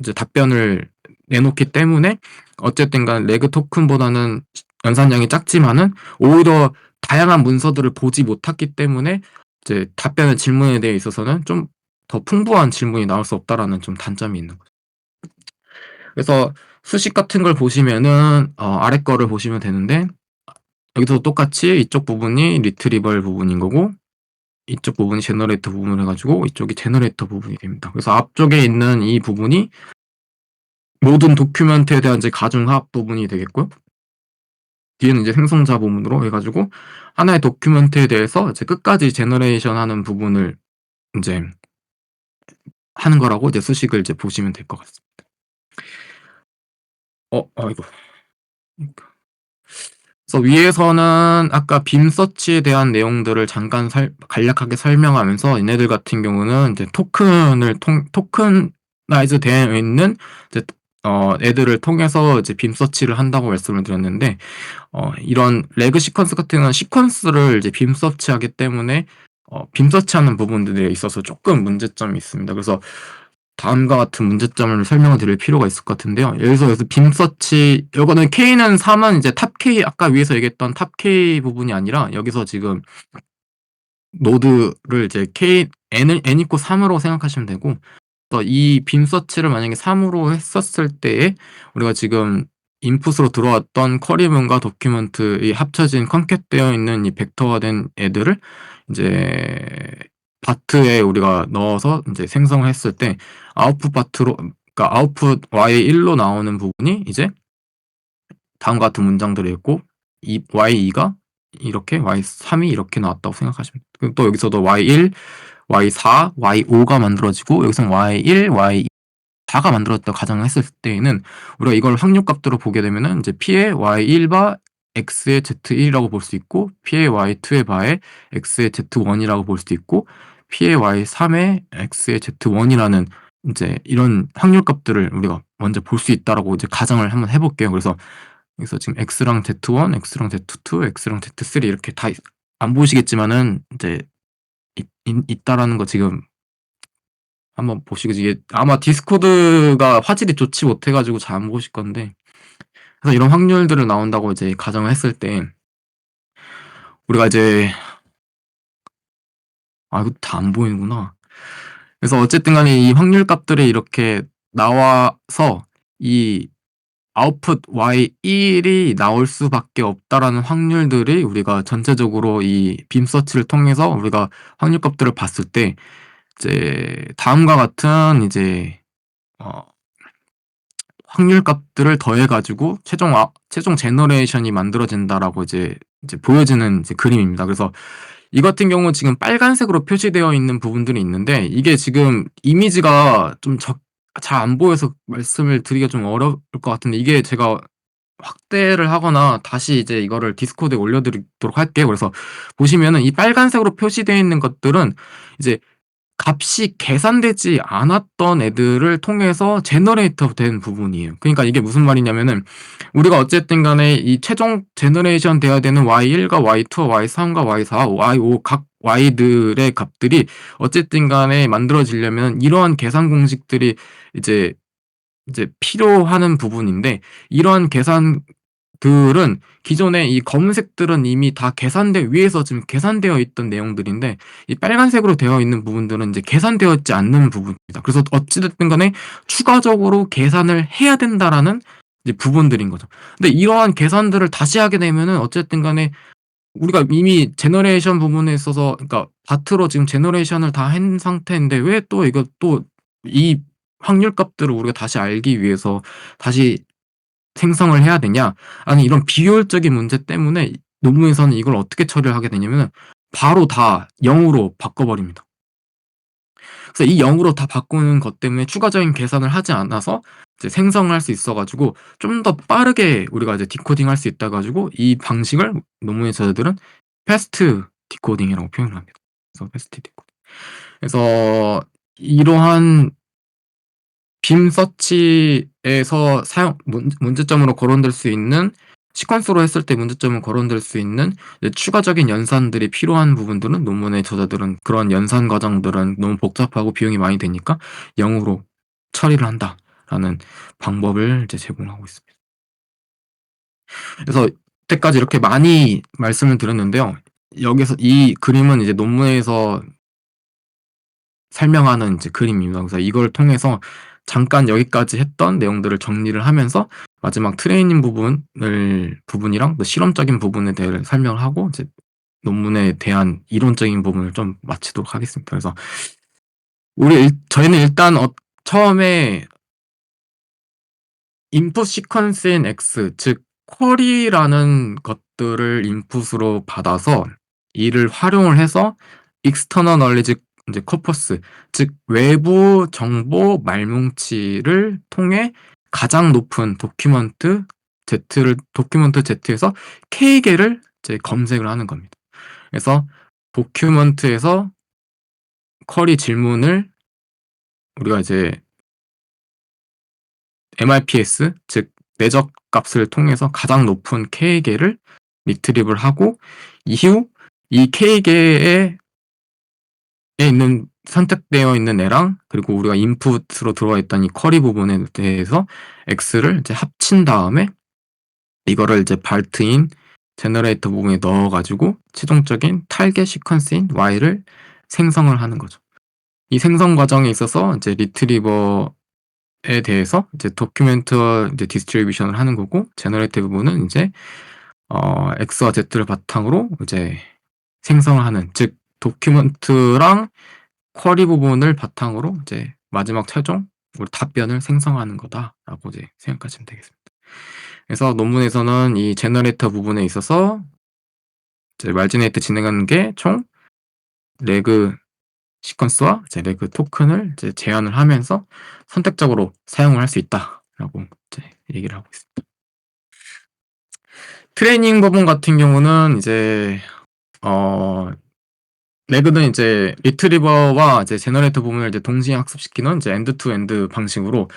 이제 답변을 내놓기 때문에 어쨌든 간에 레그 토큰보다는 연산량이 작지만은 오히려 다양한 문서들을 보지 못했기 때문에 이제 답변의 질문에 대해 있어서는 좀 더 풍부한 질문이 나올 수 없다라는 좀 단점이 있는 거죠. 그래서 수식 같은 걸 보시면은 아래 거를 보시면 되는데 여기서 똑같이 이쪽 부분이 리트리벌 부분인 거고 이쪽 부분이 제너레이터 부분을 해 가지고 이쪽이 제너레이터 부분이 됩니다. 그래서 앞쪽에 있는 이 부분이 모든 도큐멘트에 대한 이제 가중합 부분이 되겠고요. 뒤에는 이제 생성자 부분으로 해 가지고 하나의 도큐멘트에 대해서 이제 끝까지 제너레이션 하는 부분을 인제 하는 거라고 이제 수식을 이제 보시면 될 것 같습니다. 아이고. 그래서 위에서는 아까 빔 서치에 대한 내용들을 잠깐 간략하게 설명하면서 얘네들 같은 경우는 이제 토큰나이즈 되어 있는 이제 애들을 통해서 이제 빔 서치를 한다고 말씀을 드렸는데 이런 레그 시퀀스 같은 경우는 시퀀스를 이제 빔 서치하기 때문에 빔 서치하는 부분들에 있어서 조금 문제점이 있습니다. 그래서 다음과 같은 문제점을 설명을 드릴 필요가 있을 것 같은데요. 여기서 빔 서치 요거는 K는 3은 이제 탑 K 아까 위에서 얘기했던 탑 K 부분이 아니라 여기서 지금 노드를 이제 n = 3으로 생각하시면 되고 이 빔 서치를 만약에 3으로 했었을 때에 우리가 지금 인풋으로 들어왔던 쿼리문과 도큐먼트이 합쳐진 컨캣되어 있는 이 벡터화된 애들을 이제 바트에 우리가 넣어서 이제 생성을 했을 때 아웃풋 바트로 그러니까 아웃풋 y1로 나오는 부분이 이제 다음과 같은 문장들이 있고 이 y2가 이렇게 y3이 이렇게 나왔다고 생각하시면 돼요. 그리고 또 여기서도 y1, y4, y5가 만들어지고 여기서 y1, y4가 만들어졌다고 가정을 했을 때에는 우리가 이걸 확률값들로 보게 되면은 이제 p의 y1바 x의 z1이라고 볼 수 있고 p의 y2의 바에 x의 z1이라고 볼 수도 있고 p의 y3의 x의 z1이라는 이제 이런 확률값들을 우리가 먼저 볼 수 있다라고 이제 가정을 한번 해 볼게요. 그래서 여기서 지금 x랑 z1, x랑 z2, x랑 z3 이렇게 다 안 보이시겠지만은 이제 있다라는 거 지금 한번 보시고 이게 아마 디스코드가 화질이 좋지 못해 가지고 잘 안 보실 건데 그래서 이런 확률들을 나온다고 이제 가정을 했을 때 우리가 이제 이거 다 안 보이는구나. 그래서 어쨌든 간에 이 확률 값들이 이렇게 나와서 이 아웃풋 y1이 나올 수밖에 없다라는 확률들이 우리가 전체적으로 이 빔 서치를 통해서 우리가 확률 값들을 봤을 때 이제 다음과 같은 이제 어 확률 값들을 더해 가지고 최종 제너레이션이 만들어진다라고 이제 보여지는 이제 그림입니다. 그래서 이 같은 경우는 지금 빨간색으로 표시되어 있는 부분들이 있는데 이게 지금 이미지가 좀 잘 안 보여서 말씀을 드리기가 좀 어려울 것 같은데 이게 제가 확대를 하거나 다시 이제 이거를 디스코드에 올려 드리도록 할게요. 그래서 보시면은 이 빨간색으로 표시되어 있는 것들은 이제 값이 계산되지 않았던 애들을 통해서 제너레이터 된 부분이에요. 그러니까 이게 무슨 말이냐면은 우리가 어쨌든 간에 이 최종 제너레이션 돼야 되는 y1과 y2와 y3과 y4, y5 각 y들의 값들이 어쨌든 간에 만들어지려면 이러한 계산 공식들이 이제 필요하는 부분인데 이러한 계산들은 기존에 이 검은색들은 이미 다 위에서 지금 계산되어 있던 내용들인데 이 빨간색으로 되어 있는 부분들은 이제 계산되어 있지 않는 부분입니다. 그래서 어찌 됐든 간에 추가적으로 계산을 해야 된다라는 이제 부분들인 거죠. 근데 이러한 계산들을 다시 하게 되면은 어쨌든 간에 우리가 이미 제너레이션 부분에 있어서 그러니까 바트로 지금 제너레이션을 다 한 상태인데 왜 또 이거 또 이 확률 값들을 우리가 다시 알기 위해서 다시 생성을 해야 되냐? 아니 이런 비효율적인 문제 때문에 논문에서는 이걸 어떻게 처리를 하게 되냐면은 바로 다 0으로 바꿔버립니다. 그래서 이 0으로 다 바꾸는 것 때문에 추가적인 계산을 하지 않아서 이제 생성을 할 수 있어 가지고 좀 더 빠르게 우리가 이제 디코딩할 수 있다 가지고 이 방식을 논문의 저자들은 패스트 디코딩이라고 표현을 합니다. 그래서 패스트 디코딩. 그래서 이러한 빔 서치에서 사용 문제점으로 거론될 수 있는 시퀀스로 했을 때 문제점을 거론될 수 있는 이제 추가적인 연산들이 필요한 부분들은 논문의 저자들은 그런 연산 과정들은 너무 복잡하고 비용이 많이 드니까 0으로 처리를 한다라는 방법을 이제 제공하고 있습니다. 그래서 이때까지 이렇게 많이 말씀을 드렸는데요. 여기서 이 그림은 이제 논문에서 설명하는 이제 그림입니다. 그래서 이걸 통해서 잠깐 여기까지 했던 내용들을 정리를 하면서 마지막 트레이닝 부분이랑 또 실험적인 부분에 대해 설명을 하고 이제 논문에 대한 이론적인 부분을 좀 마치도록 하겠습니다. 그래서 저희는 일단 처음에 인풋 시퀀스인 X, 즉 쿼리라는 것들을 인풋으로 받아서 이를 활용을 해서 external knowledge 이제 corpus, 즉 외부 정보 말뭉치를 통해 가장 높은 도큐먼트 Z에서 K개를 이제 검색을 하는 겁니다. 그래서 도큐먼트에서 쿼리 질문을 우리가 이제 MIPS, 즉 내적 값을 통해서 가장 높은 K개를 리트리브를 하고 이후 이 K개에 있는 선택되어 있는 애랑 그리고 우리가 인풋으로 들어와 있던 이 쿼리 부분에 대해서 X를 이제 합친 다음에 이거를 이제 발트인 제너레이터 부분에 넣어 가지고 최종적인 타겟 시퀀스인 Y를 생성을 하는 거죠. 이 생성 과정에 있어서 이제 리트리버에 대해서 이제 도큐멘트 이제 디스트리뷰션을 하는 거고 제너레이터 부분은 이제 X와 Z를 바탕으로 이제 생성을 하는, 즉 도큐멘트랑 쿼리 부분을 바탕으로 이제 마지막 최종 우리 답변을 생성하는 거다라고 이제 생각하시면 되겠습니다. 그래서 논문에서는 이 제너레이터 부분에 있어서 이제 말지네이트 진행하는 게 총 레그 시퀀스와 이제 레그 토큰을 이제 제한을 하면서 선택적으로 사용을 할 수 있다라고 이제 얘기를 하고 있습니다. 트레이닝 부분 같은 경우는 이제 레그는 이제 리트리버와 이제 제너레이터 부분을 이제 동시에 학습시키는 이제 엔드 투 엔드 방식으로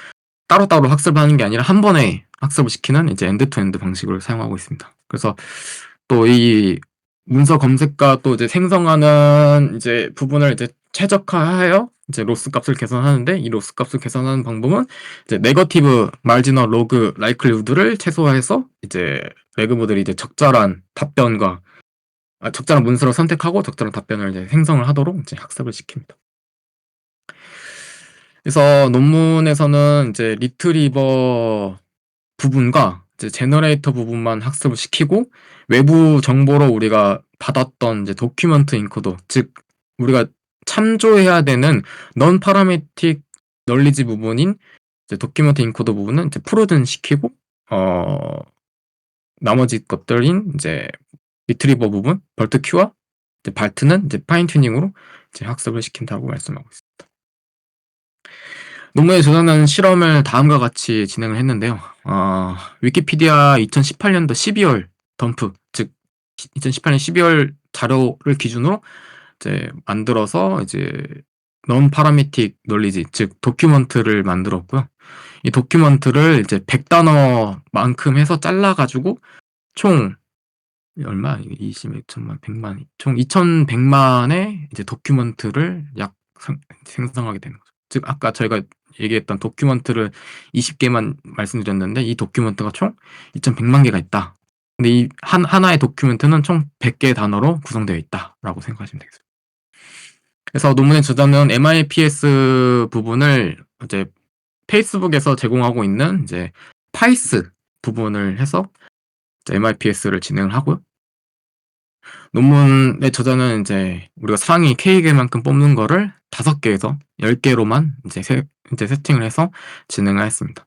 따로따로 학습하는 게 아니라 한 번에 학습을 시키는 이제 엔드 투 엔드 방식을 사용하고 있습니다. 그래서 또 이 문서 검색과 또 이제 생성하는 이제 부분을 이제 최적화하여 이제 로스 값을 계산하는데 이 로스 값을 계산하는 방법은 이제 네거티브 마지널 로그 라이클리후드를 최소화해서 이제 레그 모델이 이제 적절한 답변과 적절한 문서를 선택하고 적절한 답변을 이제 생성을 하도록 이제 학습을 시킵니다. 그래서 논문에서는 이제 리트리버 부분과 이제 제너레이터 부분만 학습을 시키고 외부 정보로 우리가 받았던 이제 도큐먼트 인코더, 즉 우리가 참조해야 되는 넌 파라메틱 널리지 부분인 이제 도큐먼트 인코더 부분은 이제 프로든 시키고 나머지 것들인 이제 리트리버 부분, 벌트 Q와 이제 발트는 이제 파인 튜닝으로 이제 학습을 시킨다고 말씀하고 있습니다. 논문에 조사하는 실험을 다음과 같이 진행을 했는데요. 위키피디아 2018년도 12월 덤프, 즉 2018년 12월 자료를 기준으로 이제 만들어서 이제 non parametric knowledge, 즉 도큐먼트를 만들었고요. 이 도큐먼트를 이제 100단어만큼 해서 잘라 가지고 총 얼마? 20만 100만 총 2,100만의 이제 도큐먼트를 생성하게 되는 거죠. 즉 아까 저희가 얘기했던 도큐먼트를 20개만 말씀드렸는데 이 도큐먼트가 총 2,100만 개가 있다. 근데 이 하나의 도큐멘트는 총 100개의 단어로 구성되어 있다라고 생각하시면 되겠습니다. 그래서 논문의 저자는 MIPS 부분을 이제 페이스북에서 제공하고 있는 이제 파이스 부분을 해서 MIPS를 진행을 하고요. 논문의 저자는 이제 우리가 상위 K개만큼 뽑는 거를 5개에서 10개로만 이제 세팅을 해서 진행을 했습니다.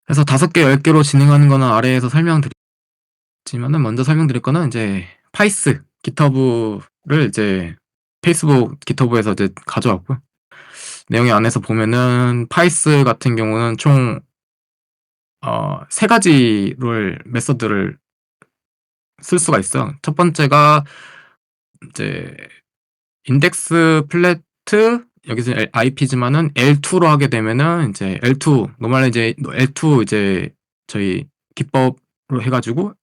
그래서 5개, 10개로 진행하는 거는 아래에서 설명드리지만은 먼저 설명드릴 거는 이제 파이스 GitHub를 이제 페이스북 GitHub에서 이제 가져왔고요. 내용이 안에서 보면은 파이스 같은 경우는 총 3가지를 메서드를 쓸 수가 있어요. 첫 번째가 이제 인덱스 플래트 여기서 IP지만은 L2로 하게 되면은 이제 L2 노멀 이제 L2 이제 저희 기법으로 해 가지고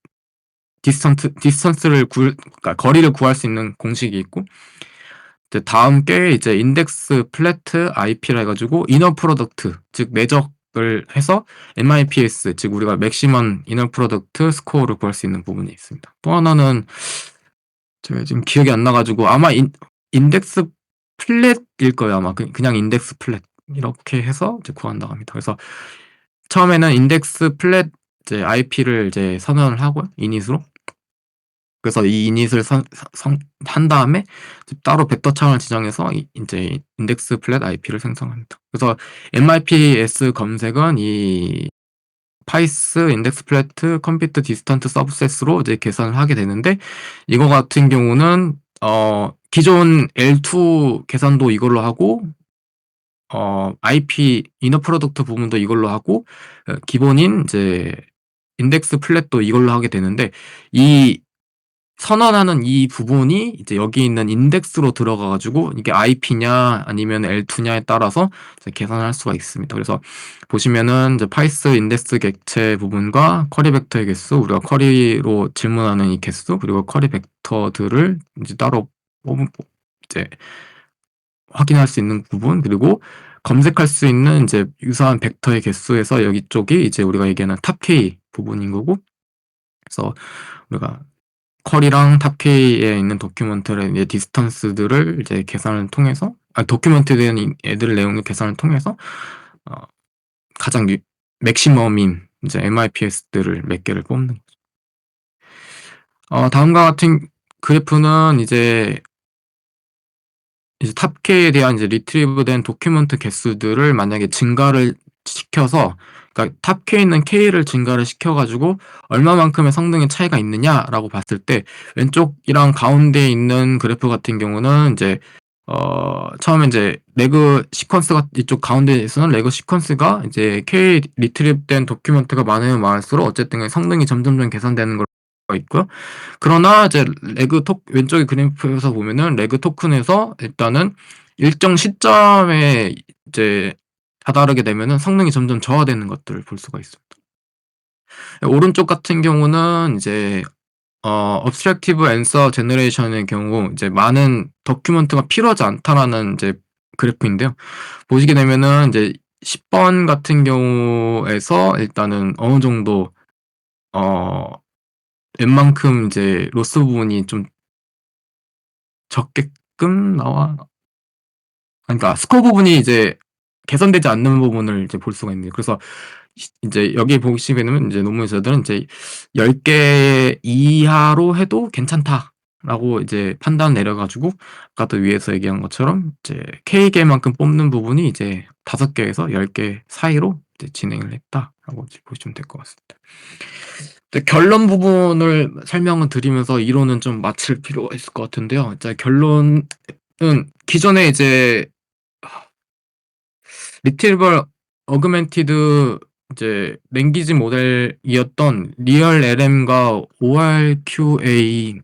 디스턴스를 그러니까 거리를 구할 수 있는 공식이 있고, 이제 다음 게 이제 인덱스 플래트 IP라 해 가지고 이너 프로덕트 즉 매적을 해서 MIPS 즉 우리가 맥시멈 이너 프로덕트 스코어를 구할 수 있는 부분이 있습니다. 또 하나는 제가 지금 기억이 안 나 가지고 아마 인덱스 플랫일 거예요. 아마 그냥 인덱스 플랫 이렇게 해서 이제 구한다고 합니다. 그래서 처음에는 인덱스 플랫 이제 IP를 이제 선언을 하고요, 이닛으로. 그래서 이 이닛을 한 다음에 따로 벡터 창을 지정해서 이제 인덱스 플랫 IP를 생성합니다. 그래서 MIPS 검색은 이 파이스 인덱스 플래트 컴퓨트 디스턴트 서브셋으로 이제 계산을 하게 되는데, 이거 같은 경우는 기존 L2 계산도 이걸로 하고 IP 이너 프로덕트 부분도 이걸로 하고 기본인 이제 인덱스 플랫도 이걸로 하게 되는데, 이 선언하는 이 부분이 이제 여기 있는 인덱스로 들어가 가지고 이게 IP냐 아니면 L2냐에 따라서 이제 계산을 할 수가 있습니다. 그래서 보시면은 이제 파이스 인덱스 객체 부분과 쿼리 벡터의 개수, 우리가 쿼리로 질문하는 이 개수, 그리고 쿼리 벡터들을 이제 따로 이제 확인할 수 있는 부분, 그리고 검색할 수 있는 이제 유사한 벡터의 개수에서 여기 쪽이 이제 우리가 얘기하는 탑 K 부분인 거고, 그래서 우리가 쿼리랑 탑K에 있는 도큐먼트의 이제 디스턴스들을 이제 계산을 통해서 도큐먼트에 대한 애들 내용의 계산을 통해서 어 가장 맥시멈인 이제 MIPS들을 몇 개를 뽑는 거죠. 다음과 같은 그래프는 이제 탑K에 대한 이제 리트리브된 도큐먼트 개수들을 만약에 증가를 시켜서, 그러니까 탑K는 K를 증가를 시켜 가지고 얼마만큼의 성능의 차이가 있느냐라고 봤을 때, 왼쪽이랑 가운데에 있는 그래프 같은 경우는 이제 처음에 이제 레그 시퀀스가 이쪽 가운데에서는 레그 시퀀스가 이제 K 리트리브된 도큐먼트가 많으면 많을수록 어쨌든 성능이 점점점 개선되는 걸 있고요. 그러나 이제 왼쪽의 그래프에서 보면은 레그 토큰에서 일단은 일정 시점에 이제 다다르게 되면은 성능이 점점 저하되는 것들을 볼 수가 있습니다. 오른쪽 같은 경우는 이제 Obstructive Answer Generation의 경우 이제 많은 도큐먼트가 필요하지 않다라는 이제 그래프인데요. 보시게 되면은 이제 10번 같은 경우에서 일단은 어느 정도 어 웬만큼 이제 로스 부분이 좀 적게끔 그러니까 스코어 부분이 이제 개선되지 않는 부분을 이제 볼 수가 있네요. 그래서 이제 여기 보시게 되면 이제 논문에서들은 이제 10개 이하로 해도 괜찮다라고 이제 판단 내려 가지고 아까도 위에서 얘기한 것처럼 이제 K개만큼 뽑는 부분이 이제 5개에서 10개 사이로 이제 진행을 했다라고 이제 보시면 될 것 같습니다. 결론 부분을 설명을 드리면서 이론은 좀 마칠 필요가 있을 것 같은데요. 이제 결론은 기존에 이제 리트리버 어그멘티드 이제 랭귀지 모델이었던 리얼 LM과 ORQA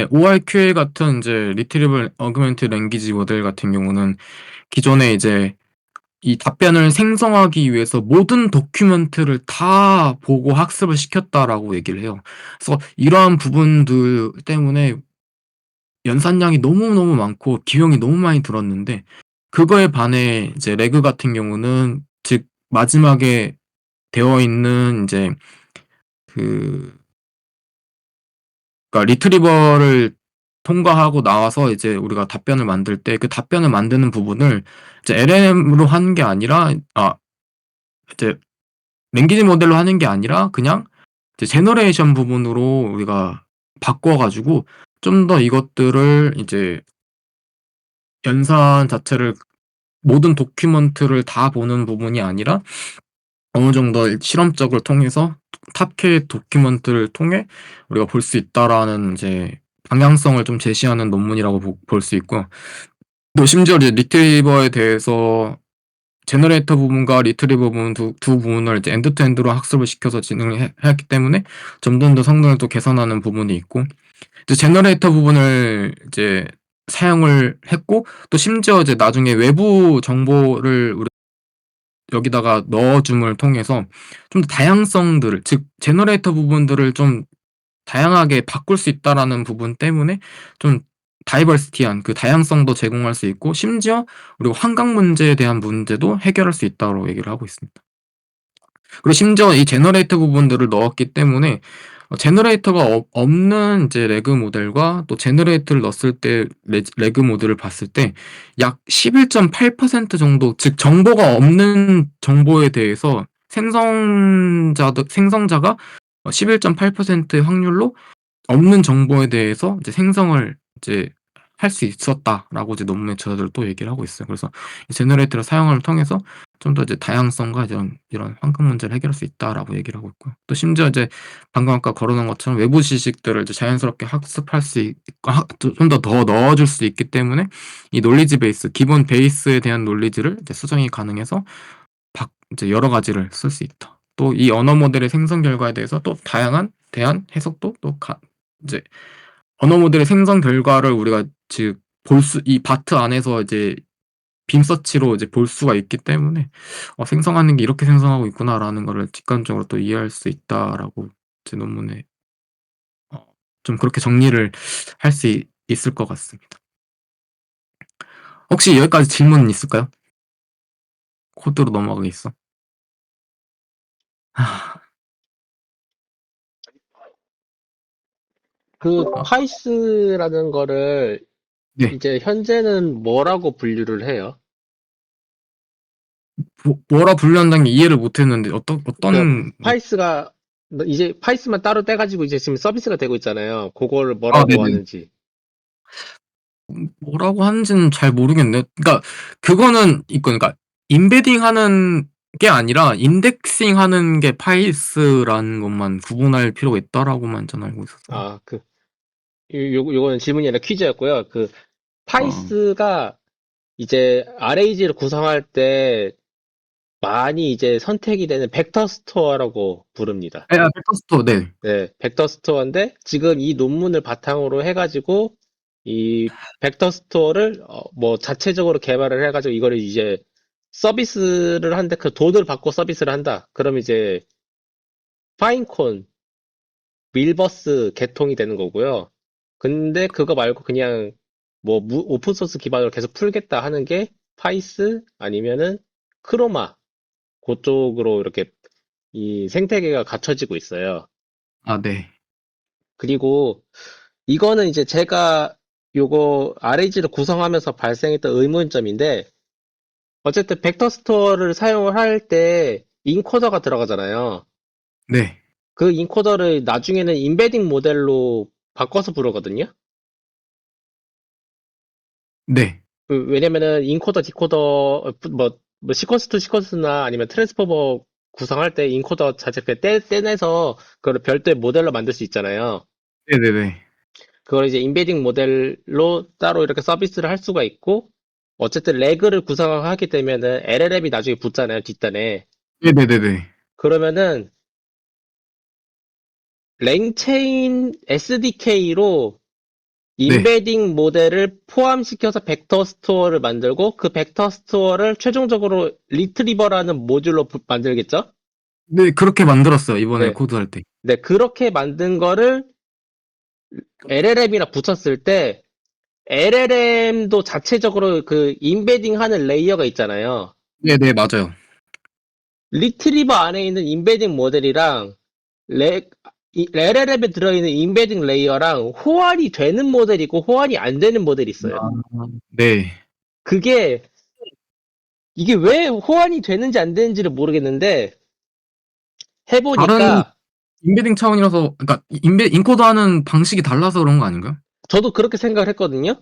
ORQA 같은 이제 리트리버 어그멘티드 랭귀지 모델 같은 경우는 기존에 이제 이 답변을 생성하기 위해서 모든 도큐멘트를 다 보고 학습을 시켰다라고 얘기를 해요. 그래서 이러한 부분들 때문에 연산량이 너무너무 많고 비용이 너무 많이 들었는데, 그거에 반해 이제 레그 같은 경우는 즉 마지막에 되어 있는 이제 그 그러니까 리트리버를 통과하고 나와서 이제 우리가 답변을 만들 때 그 답변을 만드는 부분을 이제 LLM으로 하는 게 아니라 이제 랭귀지 모델로 하는 게 아니라 그냥 이제 제너레이션 부분으로 우리가 바꿔 가지고 좀 더 이것들을 이제 연산 자체를 모든 도큐먼트를 다 보는 부분이 아니라 어느 정도 실험적을 통해서 탑K 도큐먼트를 통해 우리가 볼 수 있다라는 이제 방향성을 좀 제시하는 논문이라고 볼 수 있고, 또 심지어 이제 리트리버에 대해서 제너레이터 부분과 리트리버 부분 두 부분을 이제 엔드 투 엔드로 학습을 시켜서 진행을 했기 때문에 점점 더 성능을 또 개선하는 부분이 있고, 이제 제너레이터 부분을 이제 사용을 했고, 또 심지어 이제 나중에 외부 정보를 우리 여기다가 넣어줌을 통해서 좀 더 다양성들을, 즉 제너레이터 부분들을 좀 다양하게 바꿀 수 있다라는 부분 때문에 좀 다이버시티한 그 다양성도 제공할 수 있고, 심지어 그리고 환경 문제에 대한 문제도 해결할 수 있다고 얘기를 하고 있습니다. 그리고 심지어 이 제너레이터 부분들을 넣었기 때문에 제너레이터가 없는 이제 레그 모델과 또 제너레이터를 넣었을 때 레그 모델을 봤을 때 약 11.8% 정도, 즉 정보가 없는 정보에 대해서 생성자가 11.8%의 확률로 없는 정보에 대해서 이제 생성을 이제 할 수 있었다라고 이제 논문의 저자들 또 얘기를 하고 있어요. 그래서 이 제너레이터를 사용을 통해서 좀 더 이제 다양성과 이런 환경 문제를 해결할 수 있다라고 얘기를 하고 있고요. 또 심지어 이제 방금 아까 거론한 것처럼 외부 지식들을 이제 자연스럽게 학습할 수 있고 좀 더 넣어줄 수 있기 때문에 이 논리지 베이스, 기본 베이스에 대한 논리지를 이제 수정이 가능해서 이제 여러 가지를 쓸 수 있다. 또 이 언어 모델의 생성 결과에 대해서 또 다양한 대안 해석도 또 이제 언어 모델의 생성 결과를 우리가 즉 이 바트 안에서 이제 빔 서치로 이제 볼 수가 있기 때문에 '생성하는 게 이렇게 생성하고 있구나.'라는 거를 직관적으로 또 이해할 수 있다라고 제 논문에 좀 그렇게 정리를 할 수 있을 것 같습니다. 혹시 여기까지 질문 있을까요? 코드로 넘어가겠어. 그 아 파이스라는 거를 네. 이제 현재는 뭐라고 분류를 해요? 뭐라 분류한다는 게 이해를 못 했는데 그 어떤 파이스가 이제 파이스만 따로 떼가지고 이제 지금 서비스가 되고 있잖아요. 그거를 뭐라고 네네. 하는지. 뭐라고 하는지는 잘 모르겠네요. 그러니까 그거는 그러니까 임베딩하는 게 아니라 인덱싱하는 게 파이스라는 것만 구분할 필요가 있다라고만 저는 알고 있어서. 아, 요거는 질문이 아니라 퀴즈였고요. 그 어. 파이스가 이제 RAG를 구성할 때 많이 이제 선택이 되는 벡터 스토어라고 부릅니다. 텍스토 네. 네, 벡터 스토어인데 지금 이 논문을 바탕으로 해가지고 이 벡터 스토어를 뭐 자체적으로 개발을 해가지고 이거를 이제 서비스를 한데 그 돈을 받고 서비스를 한다. 그럼 이제 파인콘, 밀버스 개통이 되는 거고요. 근데 그거 말고 그냥 뭐 오픈 소스 기반으로 계속 풀겠다 하는 게 파이스 아니면은 크로마 그쪽으로 이렇게 이 생태계가 갖춰지고 있어요. 네. 그리고 이거는 이제 제가 요거 RAG를 구성하면서 발생했던 의문점인데 어쨌든 벡터 스토어를 사용을 할 때 인코더가 들어가잖아요. 네. 그 인코더를 나중에는 임베딩 모델로 바꿔서 부르거든요. 네. 왜냐면은 인코더, 디코더 뭐 시퀀스 투 시퀀스나 아니면 트랜스포머 구성할 때 인코더 자체 그냥 떼내서 그걸 별도의 모델로 만들 수 있잖아요. 네네네. 그걸 이제 임베딩 모델로 따로 이렇게 서비스를 할 수가 있고, 어쨌든 레그를 구성하게 되면은 LLM이 나중에 붙잖아요, 뒷단에. 네네네네. 그러면은 랭체인 SDK로 네. 임베딩 모델을 포함시켜서 벡터 스토어를 만들고 그 벡터 스토어를 최종적으로 리트리버라는 모듈로 만들겠죠? 네, 그렇게 만들었어요, 이번에 네. 코드할 때. 네, 그렇게 만든 거를 LLM이랑 붙였을 때 LLM도 자체적으로 그 임베딩 하는 레이어가 있잖아요. 네네, 맞아요. 리트리버 안에 있는 임베딩 모델이랑 LLM에 들어있는 임베딩 레이어랑 호환이 되는 모델이 있고 호환이 안 되는 모델이 있어요. 네. 그게 이게 왜 호환이 되는지 안 되는지를 모르겠는데 다른 해보니까 인베딩 차원이라서, 그러니까 인코더 하는 방식이 달라서 그런 거 아닌가요? 저도 그렇게 생각을 했거든요.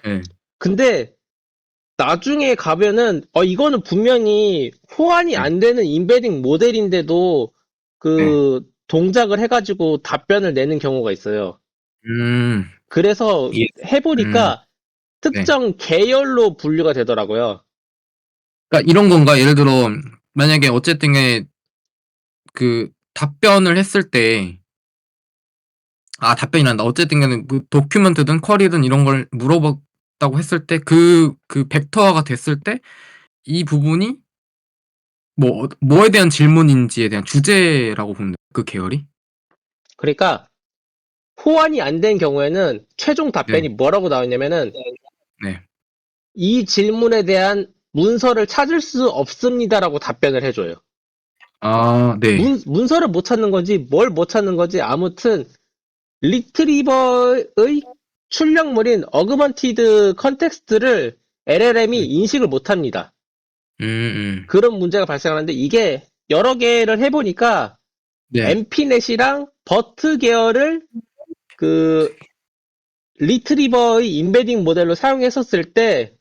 네. 근데 나중에 가면은 이거는 분명히 호환이 네. 안 되는 인베딩 모델인데도 네. 그 동작을 해가지고 답변을 내는 경우가 있어요. 음. 그래서 예. 음. 해보니까 네. 특정 계열로 분류가 되더라고요. 그러니까 이런 건가? 예를 들어 만약에 어쨌든 간에 그 답변을 했을 때 답변이란다. 어쨌든 간에 그 도큐멘트든 쿼리든 이런 걸 물어봤다고 했을 때 그 벡터화가 됐을 때 이 부분이 뭐에 대한 질문인지에 대한 주제라고 보면 돼요, 그 계열이? 그러니까 호환이 안 된 경우에는 최종 네. 답변이 뭐라고 나오냐면은 네. 이 질문에 대한 문서를 찾을 수 없습니다라고 답변을 해줘요. 네. 문서를 못 찾는 건지 뭘 못 찾는 건지 아무튼 리트리버의 출력물인 어그먼티드 컨텍스트를 LLM이 네. 인식을 못 합니다. 음음. 그런 문제가 발생하는데 이게 여러 개를 해보니까 네. 엠피넷이랑 버트 계열을 그 리트리버의 인베딩 모델로 사용했었을 때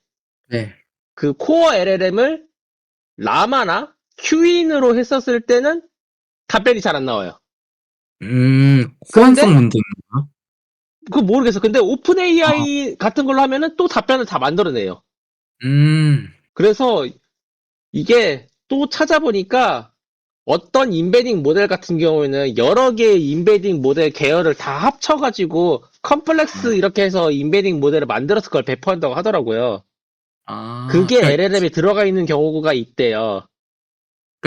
네. 그 코어 LLM을 라마나 큐인으로 했었을 때는 답변이 잘 안 나와요. 호환성 근데 문제인가? 그거 모르겠어. 근데 오픈 아. AI 같은 걸로 하면은 또 답변을 다 만들어내요. 음. 그래서 이게 또 찾아보니까 어떤 인베딩 모델 같은 경우에는 여러 개의 인베딩 모델 계열을 다 합쳐가지고 컴플렉스 이렇게 해서 인베딩 모델을 만들어서 그걸 배포한다고 하더라고요. 그게 그러니까 LLM에 들어가 있는 경우가 있대요.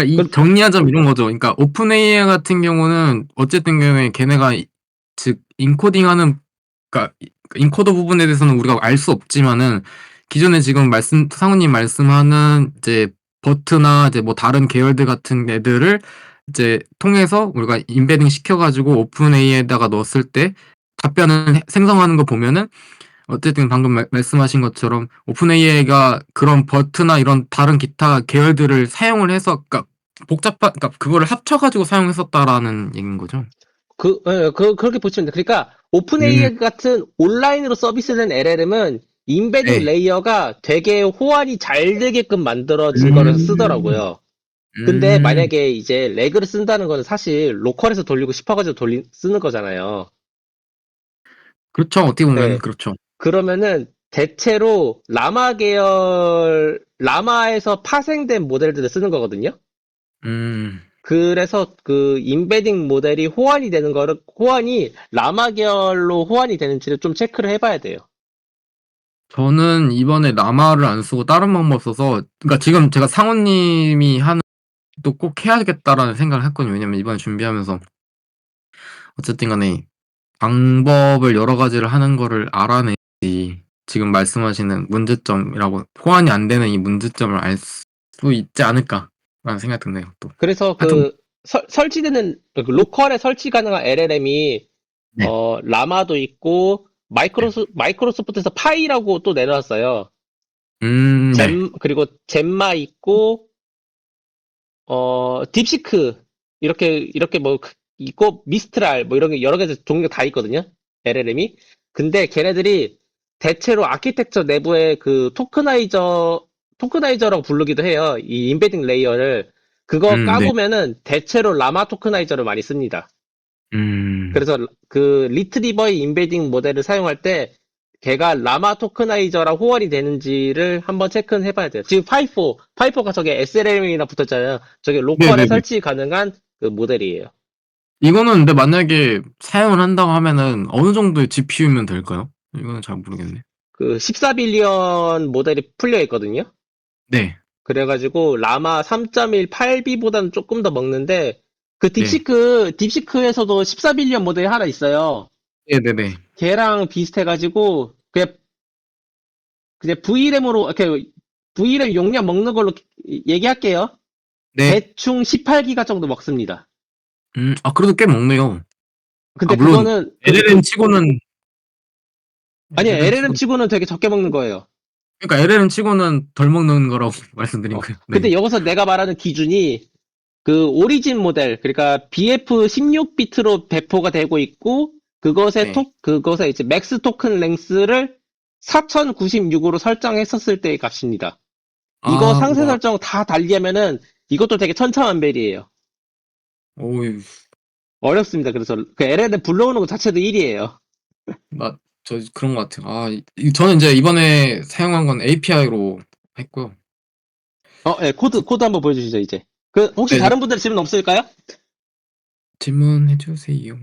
이 정리하자면 이런 거죠. 그러니까 오픈 AI 같은 경우는 어쨌든 간에 걔네가 즉 인코딩하는 그러니까 인코더 부분에 대해서는 우리가 알 수 없지만은 기존에 지금 상우님 말씀하는 이제 버트나 이제 뭐 다른 계열들 같은 애들을 이제 통해서 우리가 임베딩 시켜 가지고 오픈 AI에다가 넣었을 때 답변을 생성하는 거 보면은 어쨌든 방금 말씀하신 것처럼 오픈 AI가 그런 버트나 이런 다른 기타 계열들을 사용을 해서 그러니까 그러니까 그거를 합쳐 가지고 사용했었다라는 얘기인 거죠? 그렇게 보시면 돼. 그러니까 음. 오픈AI 같은 온라인으로 서비스된 LLM은 인베딩 네. 레이어가 되게 호환이 잘 되게끔 만들어진 거를 음. 쓰더라고요. 근데 음. 만약에 이제 레그를 쓴다는 거는 사실 로컬에서 돌리고 싶어가지고 쓰는 거잖아요. 그렇죠. 어떻게 보면 네. 그렇죠. 그러면은 대체로 라마에서 파생된 모델들을 쓰는 거거든요. 음. 그래서 그 인베딩 모델이 호환이 라마 계열로 호환이 되는지를 좀 체크를 해봐야 돼요. 저는 이번에 라마를 안 쓰고 다른 방법 써서 그러니까 지금 제가 상우님이 하는 것도 꼭 해야겠다라는 생각을 했거든요. 왜냐면 이번에 준비하면서 어쨌든 간에 방법을 여러 가지를 하는 거를 알아내야지 지금 말씀하시는 문제점이라고 호환이 안 되는 이 문제점을 알 수 있지 않을까라는 생각이 드네요 또. 그래서 하여튼 설치되는 그 로컬에 설치 가능한 LLM이 네. 라마도 있고 네. 마이크로소프트에서 파이라고 또 내놨어요. 네. 그리고 젬마 있고 딥시크 이렇게 뭐 있고 미스트랄 뭐 이런 게 여러 가지 종류가 다 있거든요. LLM이. 근데 걔네들이 대체로 아키텍처 내부에 그 토크나이저라고 부르기도 해요. 이 임베딩 레이어를 그거 네. 까보면은 대체로 라마 토크나이저를 많이 씁니다. 음. 그래서 그 리트리버의 임베딩 모델을 사용할 때 걔가 라마 토크나이저랑 호환이 되는지를 한번 체크는 해봐야 돼요. 지금 파이포가 저게 SLM이나 붙었잖아요. 저게 로컬에 네네네. 설치 가능한 그 모델이에요. 이거는 근데 만약에 사용을 한다고 하면은 어느 정도의 GPU면 될까요? 이거는 잘 모르겠네. 그 14빌리언 모델이 풀려 있거든요. 네. 그래가지고 라마 3.1 8B보다는 조금 더 먹는데 그 네. 딥시크에서도 14빌리언 모델이 하나 있어요. 네네네. 걔랑 비슷해가지고 그냥 VRAM으로 이렇게 VRAM 용량 먹는 걸로 얘기할게요. 네. 대충 18기가 정도 먹습니다. 그래도 꽤 먹네요. 근데 물론 그거는 LLM 치고는 아니요, LLM LLM 치고는 치고는 되게 적게 먹는 거예요. 그러니까 LLM 치고는 덜 먹는 거라고 말씀드린 거예요. 근데 네. 여기서 내가 말하는 기준이 그 오리진 모델, 그러니까 BF 16비트로 배포가 되고 있고, 네. 그것에 이제 맥스 토큰 랭스를 4096으로 설정했었을 때의 값입니다. 이거 아, 상세 설정 다 달리하면은 이것도 되게 천차만별이에요. 오이, 어렵습니다. 그래서 그 LLM 불러오는 것 자체도 일이에요. 저 그런 것 같아요. 저는 이제 이번에 사용한 건 API로 했고요. 예, 코드 한번 보여주시죠, 이제. 그, 혹시 네, 네, 다른 분들 질문 없을까요? 질문해 주세요.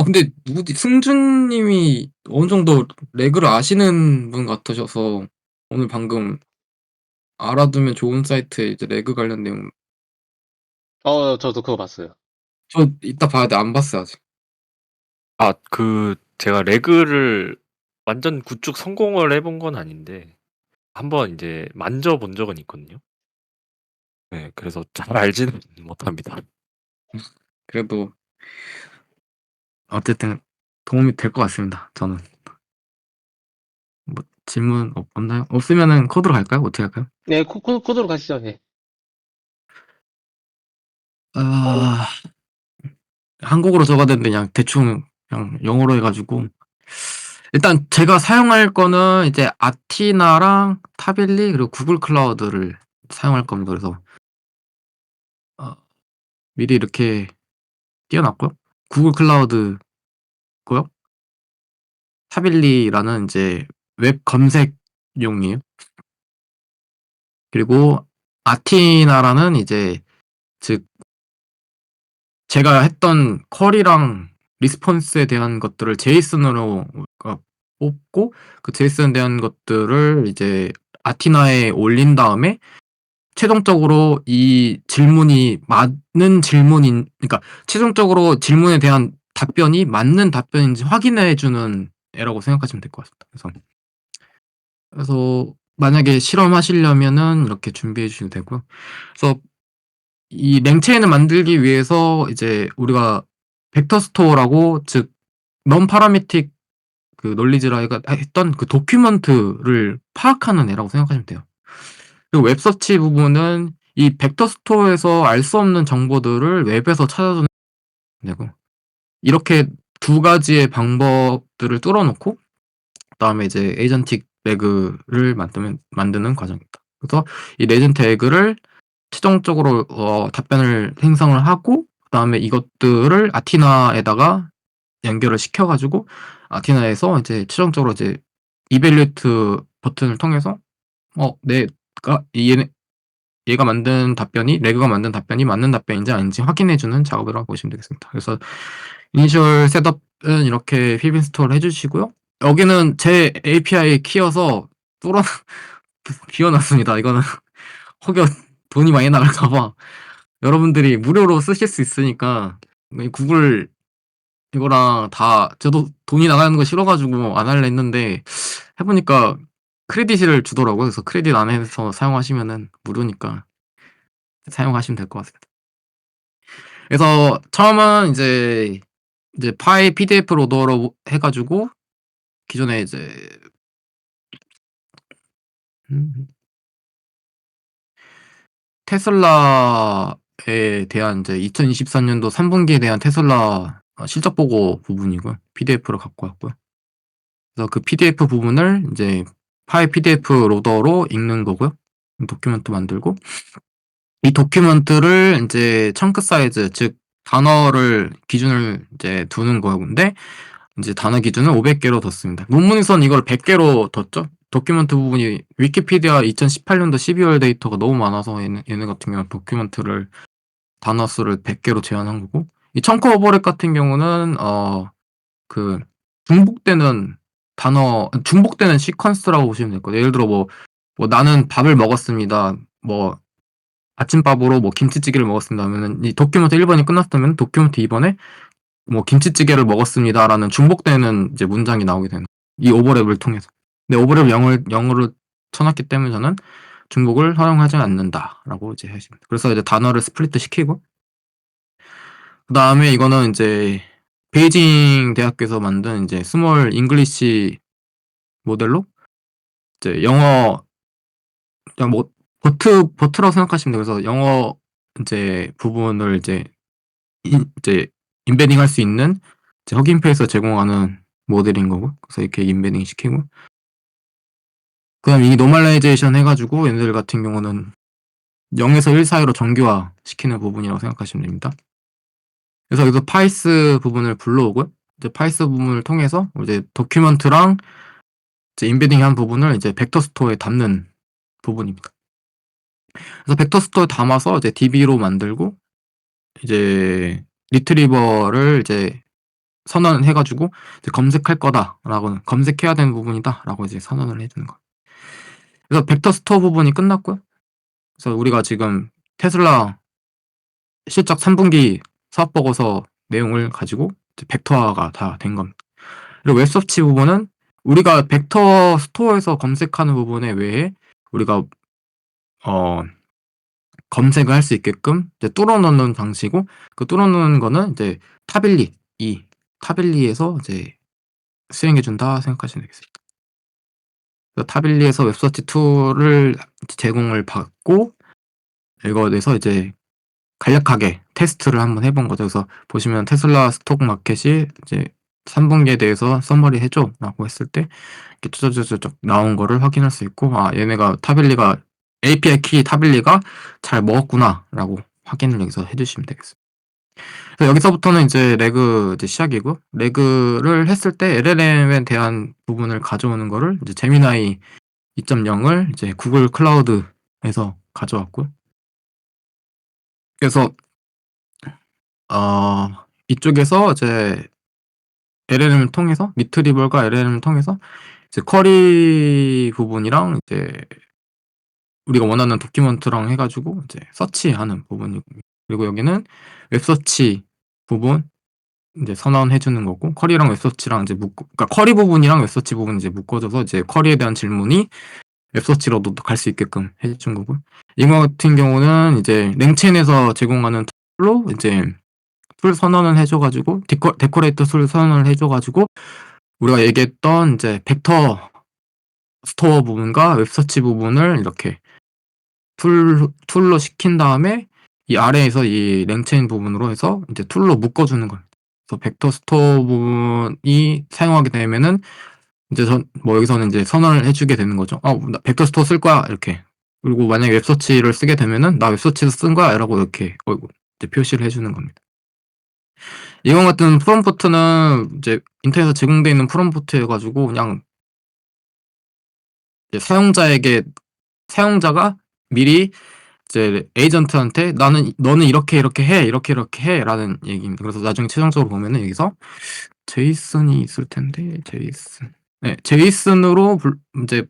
근데 누구지? 승준님이 어느 정도 레그를 아시는 분 같으셔서 오늘 방금 알아두면 좋은 사이트에 이제 레그 관련 내용 저도 그거 봤어요. 저 이따 봐야 돼. 안 봤어요 아직. 제가 레그를 완전 구축 성공을 해본 건 아닌데, 한번 이제 만져본 적은 있거든요. 네, 그래서 잘 알지는 못합니다. 그래도 어쨌든 도움이 될 것 같습니다. 저는 뭐 질문 없나요? 없으면은 코드로 갈까요? 어떻게 할까요? 네, 코드로 가시죠, 네. 아, 한국어로 적어야 되는데 그냥 대충 그냥 영어로 해가지고 일단 제가 사용할 거는 이제 아티나랑 타빌리 그리고 구글 클라우드를 사용할 겁니다. 그래서 어, 미리 이렇게 띄워놨고요. 구글 클라우드고요. 타빌리라는 이제 웹 검색용이에요. 그리고 아티나라는 이제 즉 제가 했던 쿼리랑 리스폰스에 대한 것들을 제이슨으로 뽑고 그 제이슨에 대한 것들을 이제 아티나에 올린 다음에 최종적으로 이 질문이 맞는 질문인 그러니까 최종적으로 질문에 대한 답변이 맞는 답변인지 확인해 주는 애라고 생각하시면 될 것 같습니다. 그래서 만약에 실험하시려면은 이렇게 준비해 주시면 되고요. 그래서 이 랭체인을 만들기 위해서 이제 우리가 벡터 스토어라고 즉 non parametric 그 논리지라 했던 그 도큐먼트를 파악하는 애라고 생각하시면 돼요. 그리고 웹서치 부분은 이 벡터 스토어에서 알 수 없는 정보들을 웹에서 찾아주는 애고 이렇게 두 가지의 방법들을 뚫어놓고 그다음에 이제 에이전틱 레그를 만드는 과정입니다. 그래서 이 레전트 에그를 최종적으로 답변을 생성을 하고 그다음에 이것들을 아티나에다가 연결을 시켜가지고 아티나에서 이제 최종적으로 이제 이벨리트 버튼을 통해서 내가 얘가 만든 답변이 레그가 만든 답변이 맞는 답변인지 아닌지 확인해주는 작업이라고 보시면 되겠습니다. 그래서 이니셜 셋업은 이렇게 필 인스톨 해주시고요. 여기는 제 API 키여서 뚫어 비워놨습니다. 이거는 혹여 돈이 많이 나갈까봐 여러분들이 무료로 쓰실 수 있으니까 구글 이거랑 다 저도 돈이 나가는 거 싫어가지고 안 할래 했는데 해보니까 크레딧을 주더라고요. 그래서 크레딧 안에서 사용하시면은 무료니까 사용하시면 될 것 같습니다. 그래서 처음은 이제 파일 PDF 로더로 해가지고 기존에 이제 테슬라에 대한 이제 2024년도 3분기에 대한 테슬라 실적 보고 부분이고요. PDF로 갖고 왔고요. 그래서 그 PDF 부분을 이제 파일 PDF 로더로 읽는 거고요. 도큐멘트 만들고 이 도큐멘트를 이제 청크 사이즈 즉 단어를 기준을 이제 두는 건데 이제 단어 기준을 500개로 뒀습니다. 논문에선 이걸 100개로 뒀죠. 도큐멘트 부분이 위키피디아 2018년도 12월 데이터가 너무 많아서 얘네 같은 경우는 도큐멘트를 단어 수를 100개로 제한한 거고 이 청크 오버랩 같은 경우는 그 중복되는 시퀀스라고 보시면 될 거예요. 예를 들어 뭐 나는 밥을 먹었습니다. 뭐 아침밥으로 뭐 김치찌개를 먹었습니다 하면은 이 도큐멘트 1번이 끝났다면 도큐멘트 2번에 뭐 김치찌개를 먹었습니다라는 중복되는 이제 문장이 나오게 되는 이 오버랩을 통해서. 근데 오버랩 0으로 쳐놨기 때문에 저는 중복을 허용하지 않는다라고 이제 하십니다. 그래서 이제 단어를 스플리트 시키고 그다음에 이거는 이제 베이징 대학교에서 만든 이제 스몰 잉글리시 모델로 이제 영어 그냥 뭐 버트라고 생각하시면 돼요. 그래서 영어 이제 부분을 이제 인베딩 할 수 있는 이제 허깅페이스가 제공하는 모델인 거고. 그래서 이렇게 임베딩 시키고. 그다음 이 노멀라이제이션 해가지고 얘네들 같은 경우는 0에서 1 사이로 정규화 시키는 부분이라고 생각하시면 됩니다. 그래서 여기서 파이스 부분을 불러오고요. 이제 파이스 부분을 통해서 이제 도큐먼트랑 이제 임베딩한 부분을 이제 벡터 스토어에 담는 부분입니다. 그래서 벡터 스토어에 담아서 이제 DB로 만들고 이제 리트리버를 이제 선언해가지고 이제 검색할 거다라고 검색해야 되는 부분이다라고 이제 선언을 해주는 거. 그래서 벡터 스토어 부분이 끝났고요. 그래서 우리가 지금 테슬라 실적 3분기 사업 보고서 내용을 가지고 이제 벡터화가 다 된 겁니다. 그리고 웹서치 부분은 우리가 벡터 스토어에서 검색하는 부분에 외에 우리가 검색을 할 수 있게끔 이제 뚫어놓는 방식이고 그 뚫어놓는 거는 이제 타빌리에서 이제 수행해준다 생각하시면 되겠습니다. 타빌리에서 웹서치 툴을 제공을 받고 이거에서 이제 간략하게 테스트를 한번 해본 거죠. 그래서 보시면 테슬라 스톡 마켓이 이제 3분기에 대해서 서머리 해줘라고 했을 때 이렇게 쭈쭈쭈쭈 나온 거를 확인할 수 있고 얘네가 타빌리가 API 키 타빌리가 잘 먹었구나라고 확인을 여기서 해주시면 되겠습니다. 그래서 여기서부터는 이제 레그 이제 시작이고 레그를 했을 때 LLM에 대한 부분을 가져오는 거를 이제 제미나이 2.0을 이제 구글 클라우드에서 가져왔고요. 그래서 이쪽에서 이제 LLM을 통해서 리트리버가 LLM을 통해서 이제 쿼리 부분이랑 이제 우리가 원하는 도큐먼트랑 해가지고 이제 서치하는 부분이고 그리고 여기는 웹서치 부분 이제 선언해 주는 거고 쿼리랑 웹서치랑 이제 그러니까 쿼리 부분이랑 웹서치 부분 이제 묶어줘서 이제 쿼리에 대한 질문이 웹서치로도 갈 수 있게끔 해준 거고 이거 같은 경우는 이제 랭체인에서 제공하는 툴로 이제 툴 선언을 해줘가지고 데코레이터 툴 선언을 해줘가지고 우리가 얘기했던 이제 벡터 스토어 부분과 웹서치 부분을 이렇게 툴로 시킨 다음에 이 아래에서 이 랭체인 부분으로 해서 이제 툴로 묶어주는 겁니다. 그래서 벡터 스토어 부분이 사용하게 되면은 이제 뭐 여기서는 이제 선언을 해주게 되는 거죠. 나 벡터 스토어 쓸 거야 이렇게. 그리고 만약에 웹서치를 쓰게 되면은 나 웹서치에서 쓴 거야라고 이렇게 이제 표시를 해주는 겁니다. 이건 같은 프롬프트는 이제 인터넷에 제공되어 있는 프롬프트여가지고 그냥 이제 사용자가 미리 이제 에이전트한테 너는 이렇게 해라는 얘기입니다. 그래서 나중에 최종적으로 보면은 여기서 제이슨이 있을 텐데 제이슨으로 이제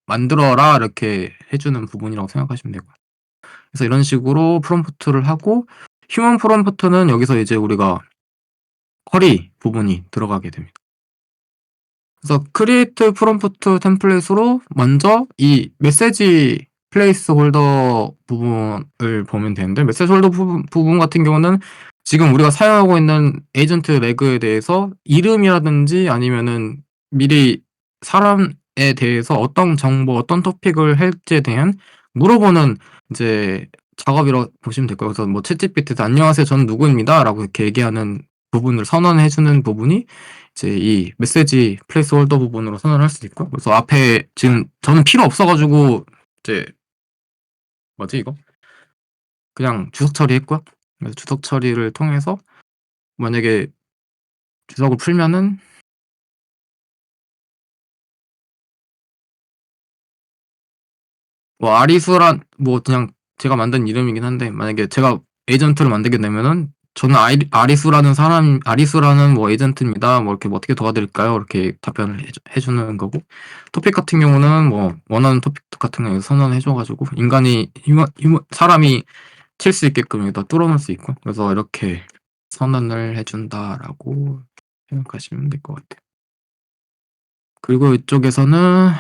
만들어라 이렇게 해주는 부분이라고 생각하시면 되고요. 그래서 이런 식으로 프롬프트를 하고 휴먼 프롬프트는 여기서 이제 우리가 쿼리 부분이 들어가게 됩니다. 그래서 크리에이트 프롬프트 템플릿으로 먼저 이 메시지 플레이스 홀더 부분을 보면 되는데 메시지 홀더 부분 같은 경우는 지금 우리가 사용하고 있는 에이전트 레그에 대해서 이름이라든지 아니면은 미리 사람에 대해서 어떤 정보, 어떤 토픽을 할지에 대한 물어보는 이제 작업이라고 보시면 될 거예요. 그래서 뭐 챗GPT에서 안녕하세요, 저는 누구입니다라고 이렇게 얘기하는 부분을 선언해주는 부분이 이제 이 메시지 플레이스홀더 부분으로 선언할 수도 있고 그래서 앞에 지금 저는 필요 없어가지고 이제 뭐지 이거 그냥 주석 처리했고요. 그래서 주석 처리를 통해서 만약에 주석을 풀면은 뭐 아리수란 뭐 그냥 제가 만든 이름이긴 한데 만약에 제가 에이전트를 만들게 되면은 저는 아리수라는 뭐 에이전트입니다. 뭐 이렇게 뭐 어떻게 도와드릴까요? 이렇게 답변을 해주는 거고 토픽 같은 경우는 뭐 원하는 토픽 같은 거 선언해줘가지고 사람이 칠 수 있게끔 여기다 뚫어놓을 수 있고 그래서 이렇게 선언을 해준다라고 생각하시면 될 것 같아요. 그리고 이쪽에서는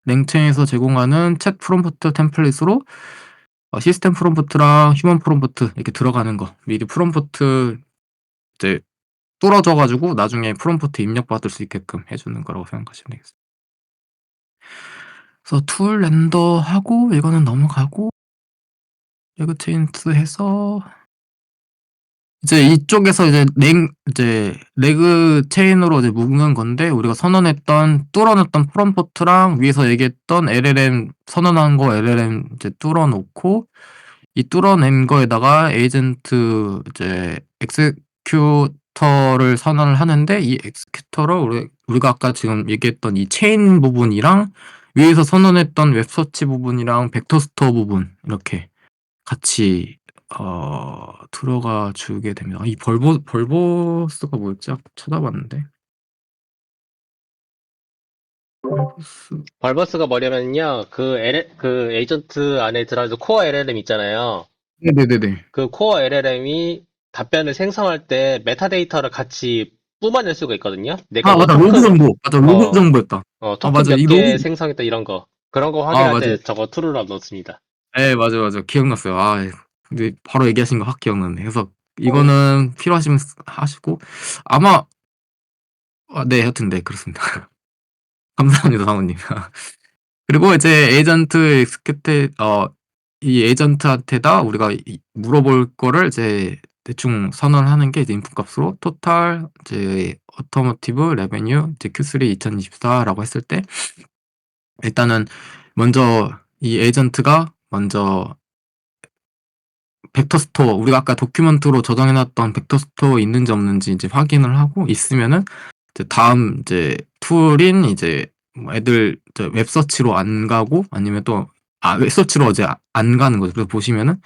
랭체인에서 제공하는 챗 프롬프트 템플릿으로 시스템 프롬프트랑 휴먼 프롬프트 이렇게 들어가는 거 미리 프롬프트 이제 뚫어져가지고 나중에 프롬프트 입력받을 수 있게끔 해주는 거라고 생각하시면 되겠습니다. 그래서 툴 렌더하고 이거는 넘어가고 레그 체인트 해서 이제 이쪽에서 이제 레그 체인으로 이제 묶는 건데, 우리가 선언했던 뚫어 놓던 프롬 포트랑 위에서 얘기했던 LLM 선언한 거 LLM 이제 뚫어 놓고, 이 뚫어낸 거에다가 에이전트 이제 엑세큐터를 선언을 하는데, 이 엑세큐터를 우리가 아까 지금 얘기했던 이 체인 부분이랑 위에서 선언했던 웹서치 부분이랑 벡터 스토어 부분 이렇게 같이 들어가 주게 됩니다. 이 벌보스가 뭐였지? 아까 찾아봤는데. 벌보스. 발버스가 뭐냐면요. 그 에이전트 안에 들어가서 코어 LLM 있잖아요. 네네네네. 그 코어 LLM이 답변을 생성할 때 메타데이터를 같이 뿜어낼 수가 있거든요. 내가 아, 뭐 맞아. 로그 토큰, 정보. 맞아. 로그 어, 정보였다. 아, 토큰 맞아. 이 몇 로그. 개 생성했다 이런 거. 그런 거 아, 확인할 맞아. 때 저거 툴을 넣습니다. 예, 맞아. 기억났어요. 근데 바로 얘기하신 거 확 기억나네. 그래서 이거는 필요하시면 하시고, 아마, 네, 하여튼, 네, 그렇습니다. 감사합니다, 사모님. 그리고 이제 이 에이전트한테다 우리가 물어볼 거를 이제 대충 선언하는 게 이제 인풋 값으로 토탈, 이제 어토모티브 레베뉴, 이제 Q3 2024라고 했을 때, 일단은 먼저 이 에이전트가 먼저 벡터 스토어, 우리가 아까 도큐먼트로 저장해 놨던 벡터 스토어 있는지 없는지 이제 확인을 하고, 있으면은 이제 다음 이제 툴인 이제 뭐 애들 웹서치로 안 가고, 아니면 또 웹서치로 이제 안 가는 거죠. 그래서 보시면은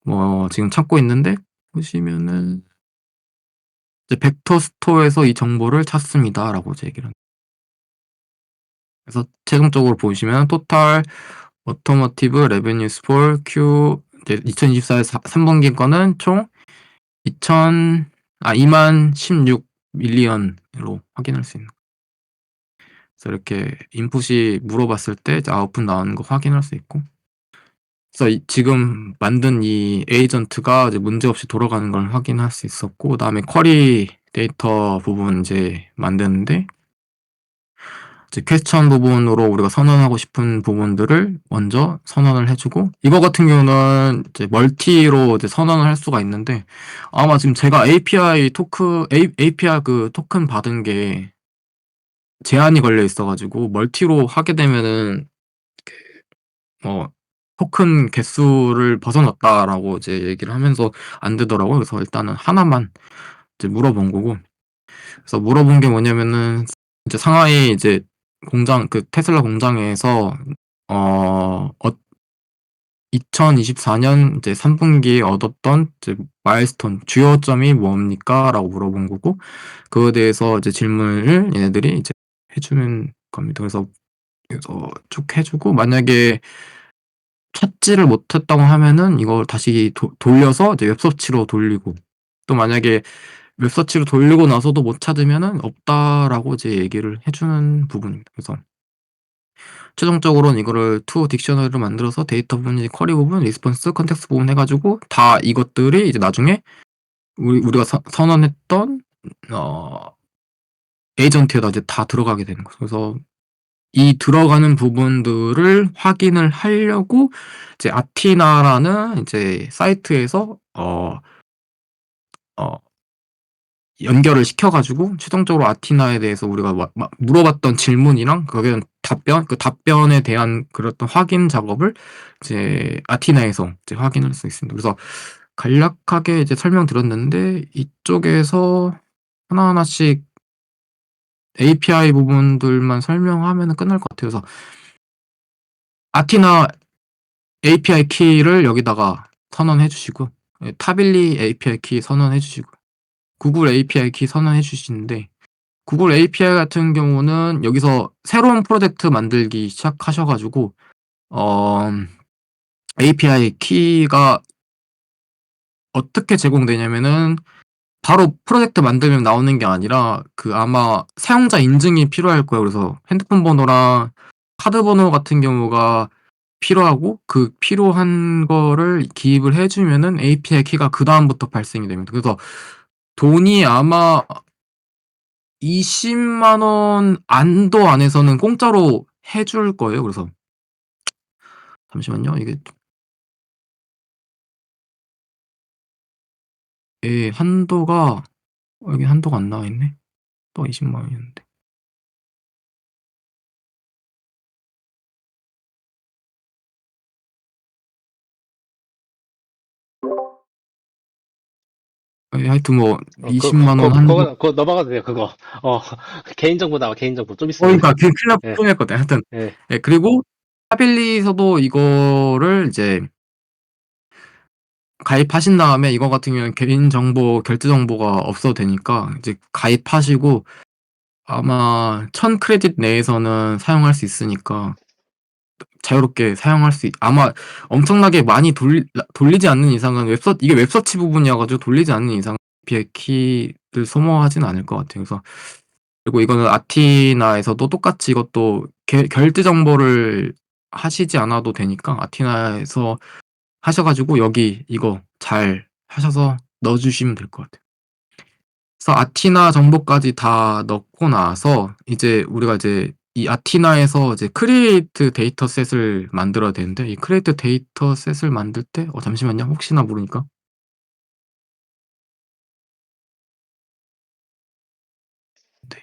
뭐 지금 찾고 있는데, 보시면은 이제 벡터 스토어에서 이 정보를 찾습니다라고 이제 얘기를 합니다. 그래서 최종적으로 보시면 토탈 오토모티브 레베뉴스 폴 Q 이제 2024년 3분기 거는 총 2만 16 밀리언으로 확인할 수 있는. 그래서 이렇게 인풋이 물어봤을 때 이제 아웃풋 나오는 거 확인할 수 있고. 그래서 지금 만든 이 에이전트가 이제 문제없이 돌아가는 걸 확인할 수 있었고, 그다음에 쿼리 데이터 부분 이제 만드는데, 이제 퀘스천 부분으로 우리가 선언하고 싶은 부분들을 먼저 선언을 해주고, 이거 같은 경우는 이제 멀티로 이제 선언을 할 수가 있는데, 아마 지금 제가 API 그 토큰 받은 게 제한이 걸려 있어가지고, 멀티로 하게 되면은 뭐 토큰 개수를 벗어났다라고 이제 얘기를 하면서 안 되더라고요. 그래서 일단은 하나만 이제 물어본 거고, 그래서 물어본 게 뭐냐면은 이제 상하이 이제 공장, 그 테슬라 공장에서 어 2024년 이제 3분기에 얻었던 이제 마일스톤 주요점이 뭡니까라고 물어본 거고, 그거에 대해서 이제 질문을 얘네들이 이제 해주는 겁니다. 그래서 쭉 해주고, 만약에 찾지를 못했다고 하면은 이걸 다시 돌려서 이제 웹서치로 돌리고, 또 만약에 웹서치로 돌리고 나서도 못 찾으면은 없다라고 이제 얘기를 해주는 부분입니다. 그래서 최종적으로는 이거를 투 딕셔너리로 만들어서 데이터 부분, 이제 쿼리 부분, 리스폰스, 컨텍스트 부분 해가지고 다 이것들이 이제 나중에 우리가 선언했던 에이전트에다 이제 다 들어가게 되는 거죠. 그래서 이 들어가는 부분들을 확인을 하려고 이제 아티나라는 이제 사이트에서 어, 연결을 시켜가지고 최종적으로 아티나에 대해서 우리가 물어봤던 질문이랑 거기에 대한 답변, 그 답변에 대한 그런 확인 작업을 이제 아티나에서 이제 확인할 수 있습니다. 그래서 간략하게 이제 설명드렸는데, 이쪽에서 하나하나씩 API 부분들만 설명하면 끝날 것 같아요. 그래서 아티나 API 키를 여기다가 선언해 주시고, 타빌리 API 키 선언해 주시고, 구글 API 키 선언해 주시는데, 구글 API 같은 경우는 여기서 새로운 프로젝트 만들기 시작하셔가지고 API 키가 어떻게 제공되냐면은 바로 프로젝트 만들면 나오는 게 아니라 그 아마 사용자 인증이 필요할 거예요. 그래서 핸드폰 번호랑 카드 번호 같은 경우가 필요하고, 그 필요한 거를 기입을 해주면은 API 키가 그 다음부터 발생이 됩니다. 그래서 돈이 아마 20만 원 안도 안에서는 공짜로 해줄 거예요. 그래서 잠시만요. 이게 한도가 여기 한도가 안 나와 있네. 또 20만 원이었는데. 하여튼 뭐 20만 원 한도. 그거 넘어가도 돼요, 그거. 개인정보 나와, 개인정보. 좀 있으면. 그러니까 그 큰일 예, 났거든. 하여튼 예. 그리고 타빌리서도 이거를 이제 가입하신 다음에 이거 같은 경우는 개인정보 결제 정보가 없어도 되니까 이제 가입하시고 아마 1000 크레딧 내에서는 사용할 수 있으니까 자유롭게 사용할 수 아마 엄청나게 많이 돌리지 않는 이상은 이게 웹서치 부분이어 가지고 돌리지 않는 이상 API 키를 소모하진 않을 것 같아요. 그래서 그리고 이거는 아티나에서도 똑같이 이것도 결제 정보를 하시지 않아도 되니까 아티나에서 하셔 가지고 여기 이거 잘 하셔서 넣어 주시면 될 것 같아요. 그래서 아티나 정보까지 다 넣고 나서 이제 우리가 이제 이 아티나에서 이제 크리에이트 데이터셋을 만들어야 되는데 이 크리에이트 데이터셋을 만들 때 잠시만요. 혹시나 모르니까. 네.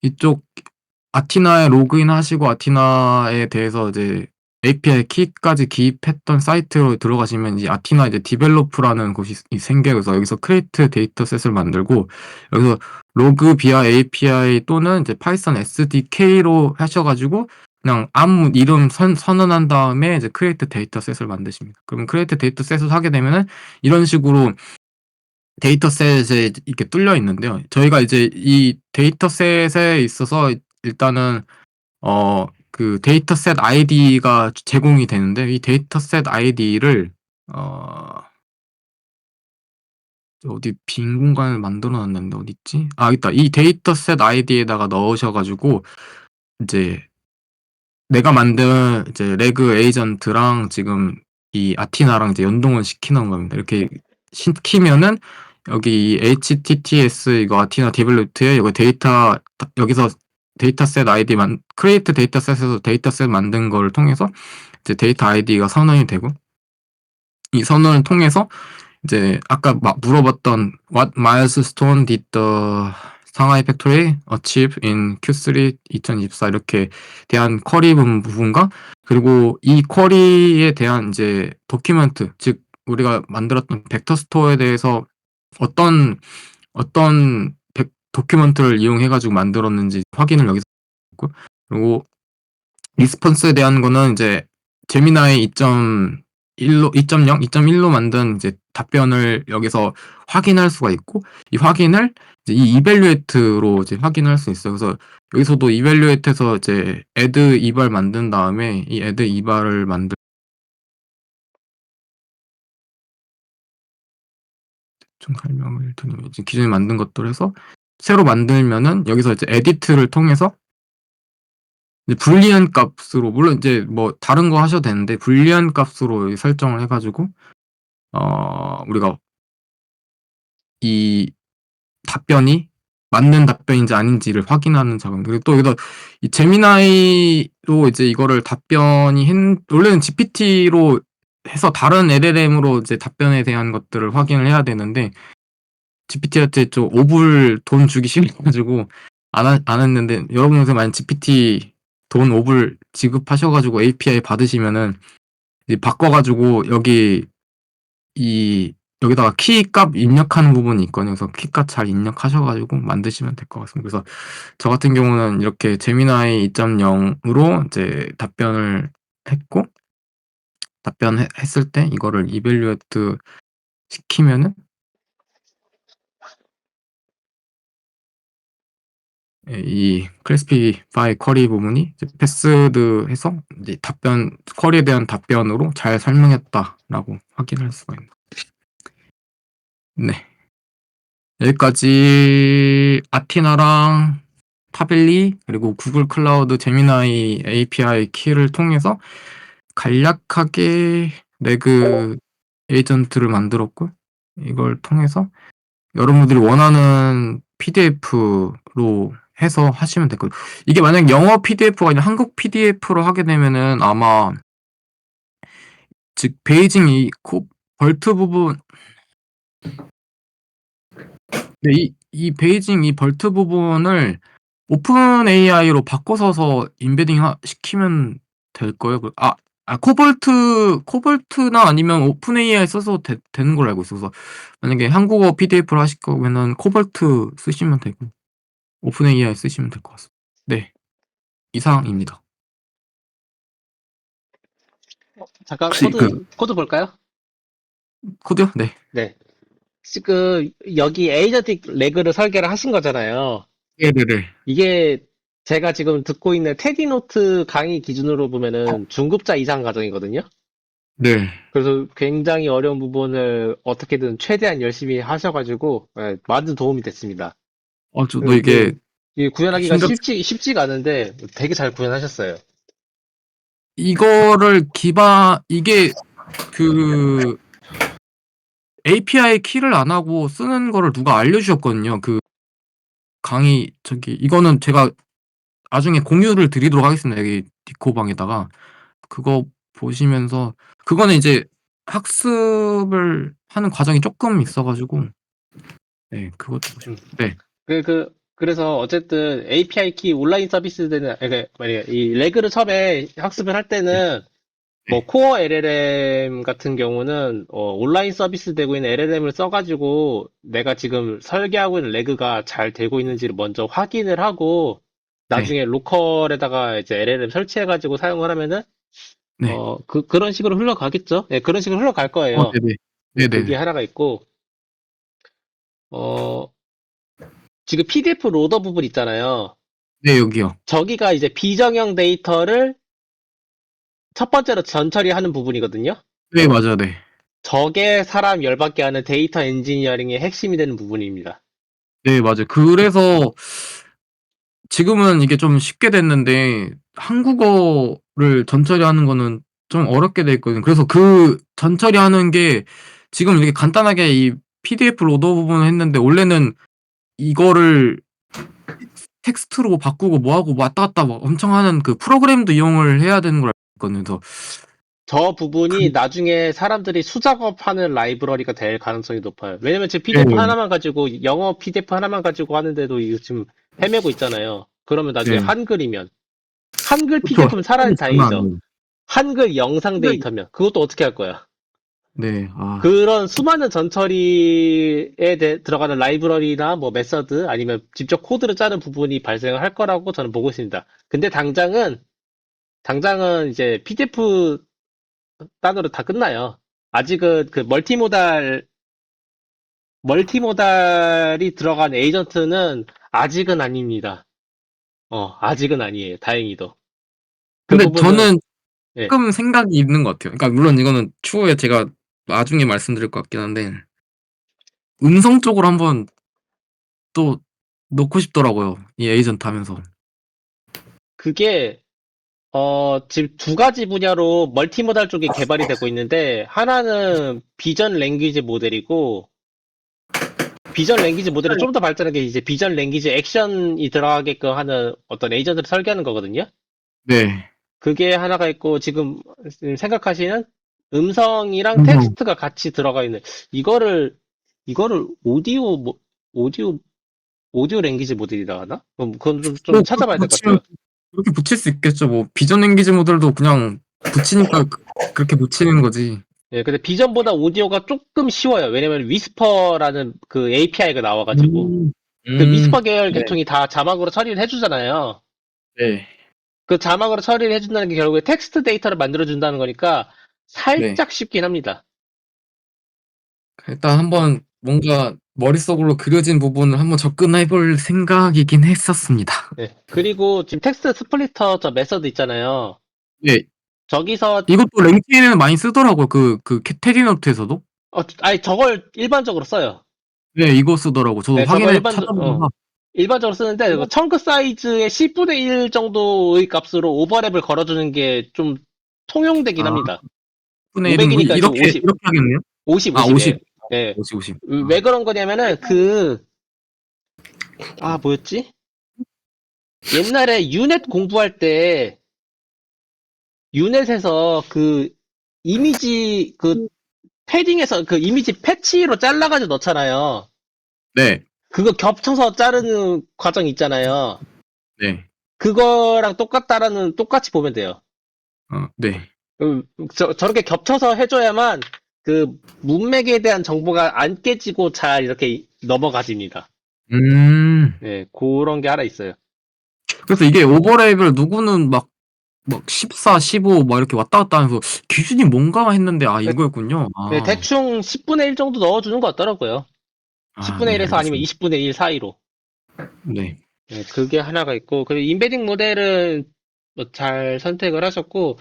이쪽 아티나에 로그인하시고 아티나에 대해서 이제 API 키까지 기입했던 사이트로 들어가시면 이제 아티나 이제 디벨로프라는 곳이 생겨요. 그래서 여기서 크리에이트 데이터셋을 만들고 여기서 로그 비아 API 또는 이제 파이썬 SDK로 하셔 가지고 그냥 아무 이름 선언한 다음에 이제 크리에이트 데이터셋을 만드십니다. 그러면 크리에이트 데이터셋을 하게 되면은 이런 식으로 데이터셋에 이렇게 뚫려 있는데요. 저희가 이제 이 데이터셋에 있어서 일단은 그 데이터셋 아이디가 제공이 되는데 이 데이터셋 아이디를 어디 빈 공간을 만들어 놨는데 어딨지? 있다. 이 데이터셋 아이디에다가 넣으셔 가지고 이제 내가 만든 이제 레그 에이전트랑 지금 이 아티나랑 이제 연동을 시키는 겁니다. 이렇게 시키면은 여기 이 HTTS 이거 아티나 디벨롭트에 이거 여기서 데이터셋 아이디 크리에이트 데이터셋에서 데이터셋 만든 거를 통해서 이제 데이터 아이디가 선언이 되고 이 선언을 통해서 이제 아까 물어봤던 What milestone did the 상하이 팩토리 achieve in Q3 2024 이렇게 대한 쿼리 부분과 그리고 이 쿼리에 대한 이제 도큐멘트 즉 우리가 만들었던 벡터 스토어에 대해서 어떤 도큐멘트를 이용해 가지고 만들었는지 확인을 여기서 했고 그리고 리스폰스에 대한 거는 이제 제미나이 2.1로 만든 이제 답변을 여기서 확인할 수가 있고 이 확인을 이제 이 이밸류에이트로 이제 확인할 수 있어요. 그래서 여기서도 이밸류에이트에서 이제 add 이발 만든 다음에 이 add 이발을 좀 설명을 드리면 이제 기존에 만든 것들 해서 새로 만들면은 여기서 이제 에디트를 통해서 이제 불리한 값으로 물론 이제 뭐 다른 거 하셔도 되는데 불리한 값으로 설정을 해 가지고 우리가 이 답변이 맞는 답변인지 아닌지를 확인하는 작업. 그리고 또 여기서 이 제미나이로 이제 이거를 원래는 GPT로 해서 다른 LLM으로 이제 답변에 대한 것들을 확인을 해야 되는데 GPT한테 좀 돈 주기 싫어가지고 안 했는데 여러분 요새 만약 GPT 돈 5불 지급하셔가지고 API 받으시면은 이제 바꿔가지고 여기다가 키 값 입력하는 부분이 있거든요. 그래서 키 값 잘 입력하셔가지고 만드시면 될 것 같습니다. 그래서 저 같은 경우는 이렇게 제미나이 2.0으로 이제 답변을 했고 답변했을 때 이거를 이밸류에이트 시키면은 이 클래시피파이 쿼리 부분이 이제 패스드해서 이제 쿼리에 대한 답변으로 잘 설명했다라고 확인할 수가 있는. 네. 여기까지 아티나랑 타벨리 그리고 구글 클라우드 제미나이 API 키를 통해서 간략하게 레그 에이전트를 만들었고 이걸 통해서 여러분들이 원하는 PDF로 해서 하시면 되고, 이게 만약에 영어 PDF가 아니라 한국 PDF로 하게 되면은 아마 즉 베이징 이 벌트 부분, 네, 이 베이징 이 벌트 부분을 오픈 AI로 바꿔서 임베딩 시키면 될 거예요. 코볼트나 아니면 오픈 AI 써서 되는 걸로 알고 있어서, 만약에 한국어 PDF로 하실 거면은 코볼트 쓰시면 되고 오픈 AI 쓰시면 될 것 같습니다. 네, 이상입니다. 잠깐 혹시 코드 볼까요? 코드요? 네. 네. 지금 여기 에이전틱 레그를 설계를 하신 거잖아요. 네네네. 이게 제가 지금 듣고 있는 테디노트 강의 기준으로 보면은 중급자 이상 과정이거든요. 네. 그래서 굉장히 어려운 부분을 어떻게든 최대한 열심히 하셔가지고 많은 도움이 됐습니다. 저도 이게 이 구현하기가 힘들 쉽지가 않은데 되게 잘 구현하셨어요. 이거를 이게 그 API 키를 안 하고 쓰는 거를 누가 알려주셨거든요. 강의 이거는 제가 나중에 공유를 드리도록 하겠습니다. 여기 디코방에다가 그거 보시면서, 그거는 이제 학습을 하는 과정이 조금 있어가지고, 네, 그것도 보시면. 네, 그래서 어쨌든 API 키 온라인 서비스들은, 이 레그를 처음에 학습을 할 때는 뭐 네, 코어 LLM 같은 경우는 온라인 서비스 되고 있는 LLM을 써가지고 내가 지금 설계하고 있는 레그가 잘 되고 있는지를 먼저 확인을 하고 네, 나중에 로컬에다가 이제 LLM 설치해가지고 사용을 하면은 네. 그런 식으로 흘러가겠죠. 예, 그런 식으로 흘러갈 거예요. 네네, 그게 네네네. 하나가 있고 어, 지금 PDF 로더 부분 있잖아요. 네, 여기요. 저기가 이제 비정형 데이터를 첫 번째로 전처리하는 부분이거든요. 네, 맞아요. 네. 저게 사람 열받게 하는 데이터 엔지니어링의 핵심이 되는 부분입니다. 네, 맞아요. 그래서 지금은 이게 좀 쉽게 됐는데 한국어를 전처리하는 거는 좀 어렵게 돼 있거든요. 그래서 그 전처리하는 게 지금 이렇게 간단하게 이 PDF 로더 부분을 했는데, 원래는 이거를 텍스트로 바꾸고 뭐하고 왔다 갔다 막 엄청 하는 그 프로그램도 이용을 해야 되는 걸 알고 있거든요. 그래서 저 부분이 그 나중에 사람들이 수작업하는 라이브러리가 될 가능성이 높아요. 왜냐면 제 PDF 네. 하나만 가지고, 영어 PDF 하나만 가지고 하는데도 이거 지금 헤매고 있잖아요. 그러면 나중에 네. 한글이면. 한글 그쵸. PDF면 차라리 장난 다행이죠. 아니에요. 한글 영상 근데 데이터면. 그것도 어떻게 할 거야? 네. 그런 수많은 전처리에 들어가는 라이브러리나 뭐 메서드 아니면 직접 코드를 짜는 부분이 발생을 할 거라고 저는 보고 있습니다. 근데 당장은 이제 PDF 단으로 다 끝나요. 아직은 그 멀티모달이 들어간 에이전트는 아직은 아닙니다. 아직은 아니에요. 다행히도. 그 근데 부분은, 저는 예. 조금 생각이 있는 것 같아요. 그러니까 물론 이거는 추후에 제가 나중에 말씀드릴 것 같긴 한데, 음성 쪽으로 한번 또 넣고 싶더라고요, 이 에이전트 하면서. 그게, 지금 두 가지 분야로 멀티모달 쪽이 개발이 되고 있는데, 하나는 비전 랭귀지 모델이고, 비전 랭귀지 모델을 좀 더 발전한 게 이제 비전 랭귀지 액션이 들어가게끔 하는 어떤 에이전트를 설계하는 거거든요. 네. 그게 하나가 있고, 지금 생각하시는 음성이랑 음성. 텍스트가 같이 들어가 있는, 이거를 오디오, 오디오 랭귀지 모델이라 하나? 그건 좀 뭐 찾아봐야 될 것 같아요. 그렇게 붙일 수 있겠죠. 뭐 비전 랭귀지 모델도 그냥 붙이니까 그렇게 붙이는 거지. 예, 근데 비전보다 오디오가 조금 쉬워요. 왜냐면 위스퍼라는 그 API가 나와가지고. 음. 그 위스퍼 계열 네. 계통이 다 자막으로 처리를 해주잖아요. 네. 그 자막으로 처리를 해준다는 게 결국에 텍스트 데이터를 만들어준다는 거니까 네. 살짝 쉽긴 합니다. 일단 한번 뭔가 머릿속으로 그려진 부분을 한번 접근해 볼 생각이긴 했었습니다. 예. 그리고 지금 텍스트 스플리터 저 메서드 있잖아요. 네. 저기서, 이것도 랭크에는 많이 쓰더라고요. 테디노트에서도. 아니, 저걸 일반적으로 써요. 네, 이거 쓰더라고. 저도 네, 저거 찾아보다가. 일반적으로 쓰는데, 그 청크 사이즈의 10분의 1 정도의 값으로 오버랩을 걸어주는 게 좀 통용되긴 아, 합니다. 10분의 1은 뭐 500이니까 지금 50, 이렇게 하겠네요? 50, 아, 50이에요. 50. 예. 50, 50. 왜 그런 거냐면은, 뭐였지? 옛날에 유넷 공부할 때 유넷에서 그 이미지 그 패딩에서 그 이미지 패치로 잘라가지고 넣잖아요. 네. 그거 겹쳐서 자르는 과정 있잖아요. 네. 그거랑 똑같이 보면 돼요. 네. 저렇게 겹쳐서 해줘야만 그 문맥에 대한 정보가 안 깨지고 잘 이렇게 넘어가집니다. 음. 네, 그런 게 하나 있어요. 그래서 이게 오버랩을 누구는 막 14, 15 막 이렇게 왔다 갔다 하면서 기준이 뭔가 했는데 이거였군요. 네, 대충 10분의 1 정도 넣어주는 것 같더라고요. 10분의 네, 1에서 아니면 알겠습니다. 20분의 1 사이로. 네. 네, 그게 하나가 있고, 그리고 인베딩 모델은 뭐잘 선택을 하셨고,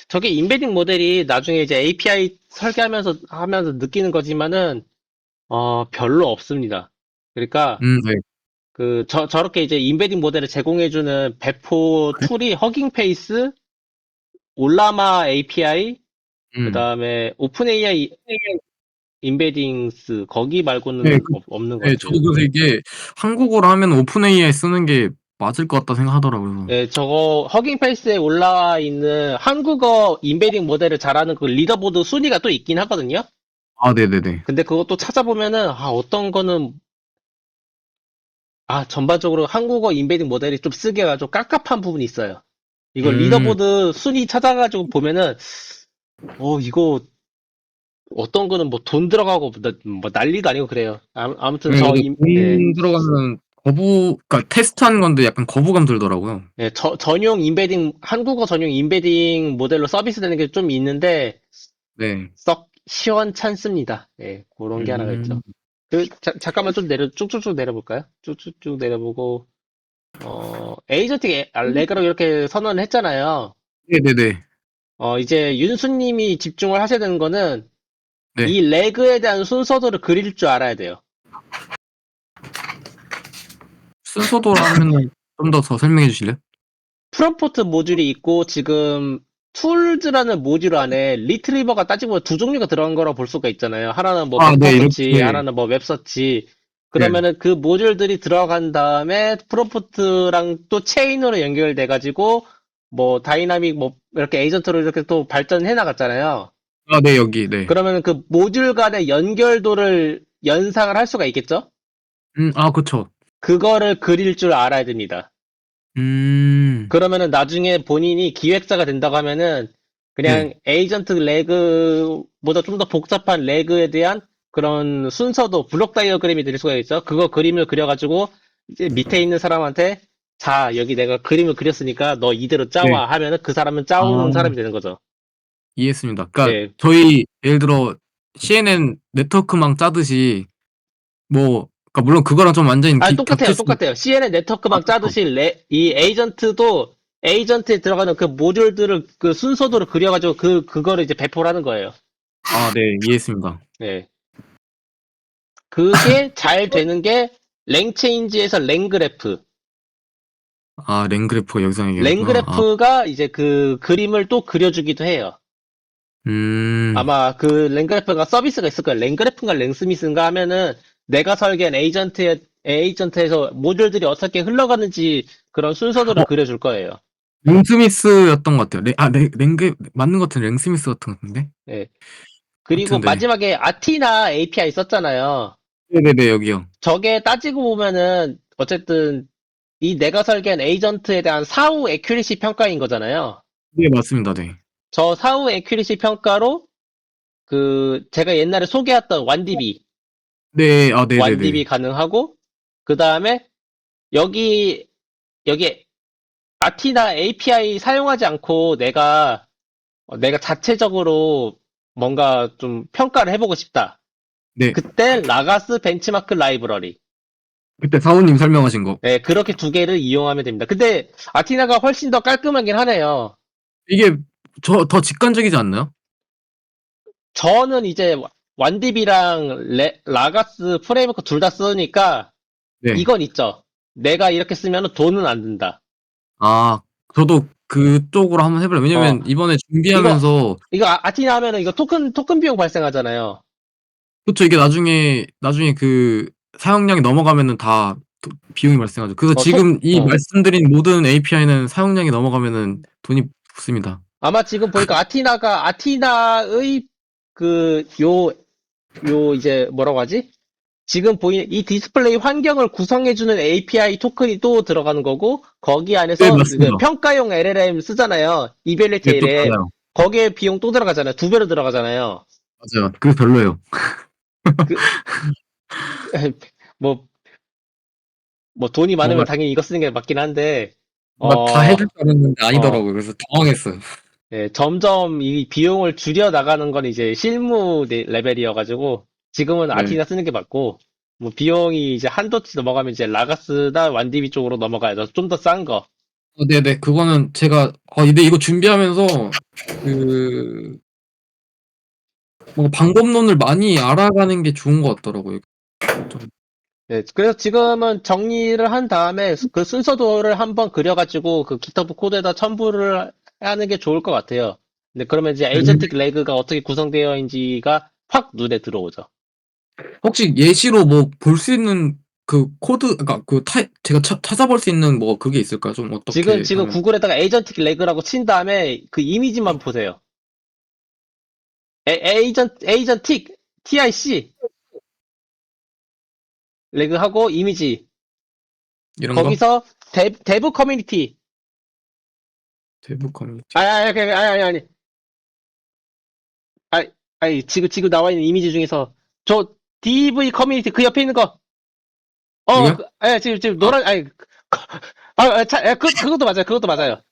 저게 인베딩 모델이 나중에 이제 API 하면서 느끼는 거지만은, 별로 없습니다. 그러니까, 네. 저렇게 이제 인베딩 모델을 제공해주는 배포 그래? 툴이 허깅페이스, 올라마 API, 그 음. 다음에 오픈 AI 인베딩스, 거기 네, 말고는 없는 것 네, 같아요. 저도 그래서 이게 한국어로 하면 오픈 AI 쓰는 게 맞을 것 같다 생각하더라고요. 네, 저거 허깅페이스에 올라와 있는 한국어 인베딩 모델을 잘하는 그 리더보드 순위가 또 있긴 하거든요. 네네네. 근데 그것도 찾아보면은 어떤 거는 전반적으로 한국어 인베딩 모델이 좀 쓰기가 좀 깝깝한 부분이 있어요. 이거 음. 리더보드 순위 찾아가지고 보면은 이거 어떤 거는 뭐 돈 들어가고 뭐 난리도 아니고 그래요. 아무튼 네, 저도 돈 들어가면 그러니까 테스트하는 건데 약간 거부감 들더라고요. 전용 인베딩 한국어 전용 인베딩 모델로 서비스되는 게 좀 있는데 네. 썩 시원찮습니다. 예, 그런 게 하나가 있죠. 음. 잠깐만 좀 쭉쭉쭉 내려볼까요? 쭉쭉쭉 내려보고, 에이전트 레그로 이렇게 선언을 했잖아요. 네네네. 이제 윤수님이 집중을 하셔야 되는 거는 네. 이 레그에 대한 순서도를 그릴 줄 알아야 돼요. 순서도로 하면은 좀 더 설명해 주실래요? 프롬프트 모듈이 있고 지금 툴즈라는 모듈 안에 리트리버가 따지고 보면 두 종류가 들어간 거라고 볼 수가 있잖아요. 하나는 뭐 벡터 네, 서치, 이렇게. 하나는 뭐 웹 서치. 네. 그러면은 그 모듈들이 들어간 다음에 프롬프트랑 또 체인으로 연결돼 가지고 뭐 다이나믹 뭐 이렇게 에이전트로 이렇게 또 발전해 나갔잖아요. 네, 여기. 네. 그러면은 그 모듈 간의 연결도를 연상을 할 수가 있겠죠? 그쵸. 그거를 그릴 줄 알아야 됩니다. 음. 그러면은 나중에 본인이 기획자가 된다고 하면은 그냥 네. 에이전트 레그보다 좀 더 복잡한 레그에 대한 그런 순서도 블록 다이어그램이 될 수가 있죠. 그거 그림을 그려가지고 이제 밑에 있는 사람한테 자, 여기 내가 그림을 그렸으니까 너 이대로 네. 짜와 하면은 그 사람은 짜오는 사람이 되는 거죠. 이해했습니다. 그러니까 예. 저희 예를 들어 CNN 네트워크망 짜듯이 그러니까 물론 그거랑 좀 완전히 똑같아요. 겹칠 수. 똑같아요. CNN 네트워크만 그쵸. 짜듯이 이 에이전트도 에이전트에 들어가는 그 모듈들을 그 순서도를 그려가지고 그거를 이제 배포를 하는 거예요. 네, 이해했습니다. 예. 그게 잘 되는 게 랭체인지에서 랭그래프. 랭그래프가 여기서 얘기하는구나. 랭그래프가 이제 그 그림을 또 그려주기도 해요. 음. 아마 그 랭그래프가 서비스가 있을 거예요. 랭그래프인가 랭스미스인가 하면은 내가 설계한 에이전트에서 모듈들이 어떻게 흘러가는지 그런 순서들을 그려줄 거예요. 랭스미스였던 것 같아요. 랭그 맞는 것 같은 랭스미스 같은 것 같은데. 예. 그리고 아무튼 네. 마지막에 아티나 API 썼잖아요. 네네네, 여기요. 저게 따지고 보면은 어쨌든 이 내가 설계한 에이전트에 대한 사후 에큐리시 평가인 거잖아요. 네, 맞습니다. 네. 저 사후 에큐리시 평가로 제가 옛날에 소개했던 완디비 네. 네네네. 가능하고 그 다음에 여기 여기 아티나 API 사용하지 않고 내가 자체적으로 뭔가 좀 평가를 해보고 싶다. 네. 그때 라가스 벤치마크 라이브러리. 그때 사원님 설명하신 거. 네, 그렇게 두 개를 이용하면 됩니다. 근데 아티나가 훨씬 더 깔끔하긴 하네요. 이게 더 직관적이지 않나요? 저는 이제 완디비랑 라가스 프레임워크 둘 다 쓰니까 네. 이건 있죠. 내가 이렇게 쓰면 돈은 안 든다. 저도 그쪽으로 한번 해볼래요. 어, 왜냐면 이번에 이거, 준비하면서 아티나 하면은 이거 토큰 비용 발생하잖아요. 그쵸, 이게 나중에 그 사용량이 넘어가면은 다 비용이 발생하죠. 그래서 지금 이 말씀드린 모든 API는 사용량이 넘어가면은 돈이 붙습니다. 아마 지금 보니까 아티나의 이제 뭐라고 하지? 지금 보이는 이 디스플레이 환경을 구성해주는 API 토큰이 또 들어가는 거고, 거기 네, 안에서 맞습니다. 그 평가용 LLM 쓰잖아요. 이벨리티 네, 또 LLM. 달라요. 거기에 비용 또 들어가잖아요. 2배로 들어가잖아요. 맞아요. 그게 별로예요. 그, 뭐, 뭐 돈이 많으면 뭔가 당연히 이거 쓰는 게 맞긴 한데, 다 해줄 줄 알았는데 어, 아니더라고요. 그래서 당황했어요. 예, 점점 이 비용을 줄여 나가는 건 이제 실무 레벨이어가지고, 지금은 네. 아티나 쓰는 게 맞고, 뭐 비용이 이제 한도치 넘어가면 이제 라가스나 완디비 쪽으로 넘어가야죠. 좀 더 싼 거. 네네. 그거는 제가 근데 이거 준비하면서 그 방법론을 많이 알아가는 게 좋은 것 같더라고요. 좀. 네, 그래서 지금은 정리를 한 다음에 그 순서도를 한번 그려가지고 그 GitHub 코드에다 첨부를 하는 게 좋을 것 같아요. 근데 그러면 이제 에이전틱 레그가 어떻게 구성되어 있는지가 확 눈에 들어오죠. 혹시 예시로 뭐 볼 수 있는 그 코드, 그러니까 제가 찾아볼 수 있는 뭐 그게 있을까요? 좀 어떻게 지금 하면. 구글에다가 에이전틱 레그라고 친 다음에 그 이미지만 보세요. 에이전틱 TIC 레그하고 이미지. 이런 거? 거기서 데브 커뮤니티. 대부 커뮤니티. 아니. 아니, 지금 나와 있는 이미지 중에서 저 DV 커뮤니티 그 옆에 있는 거. 이거요? 지금 아, 노란, 그것도 맞아요. 그것도 맞아요.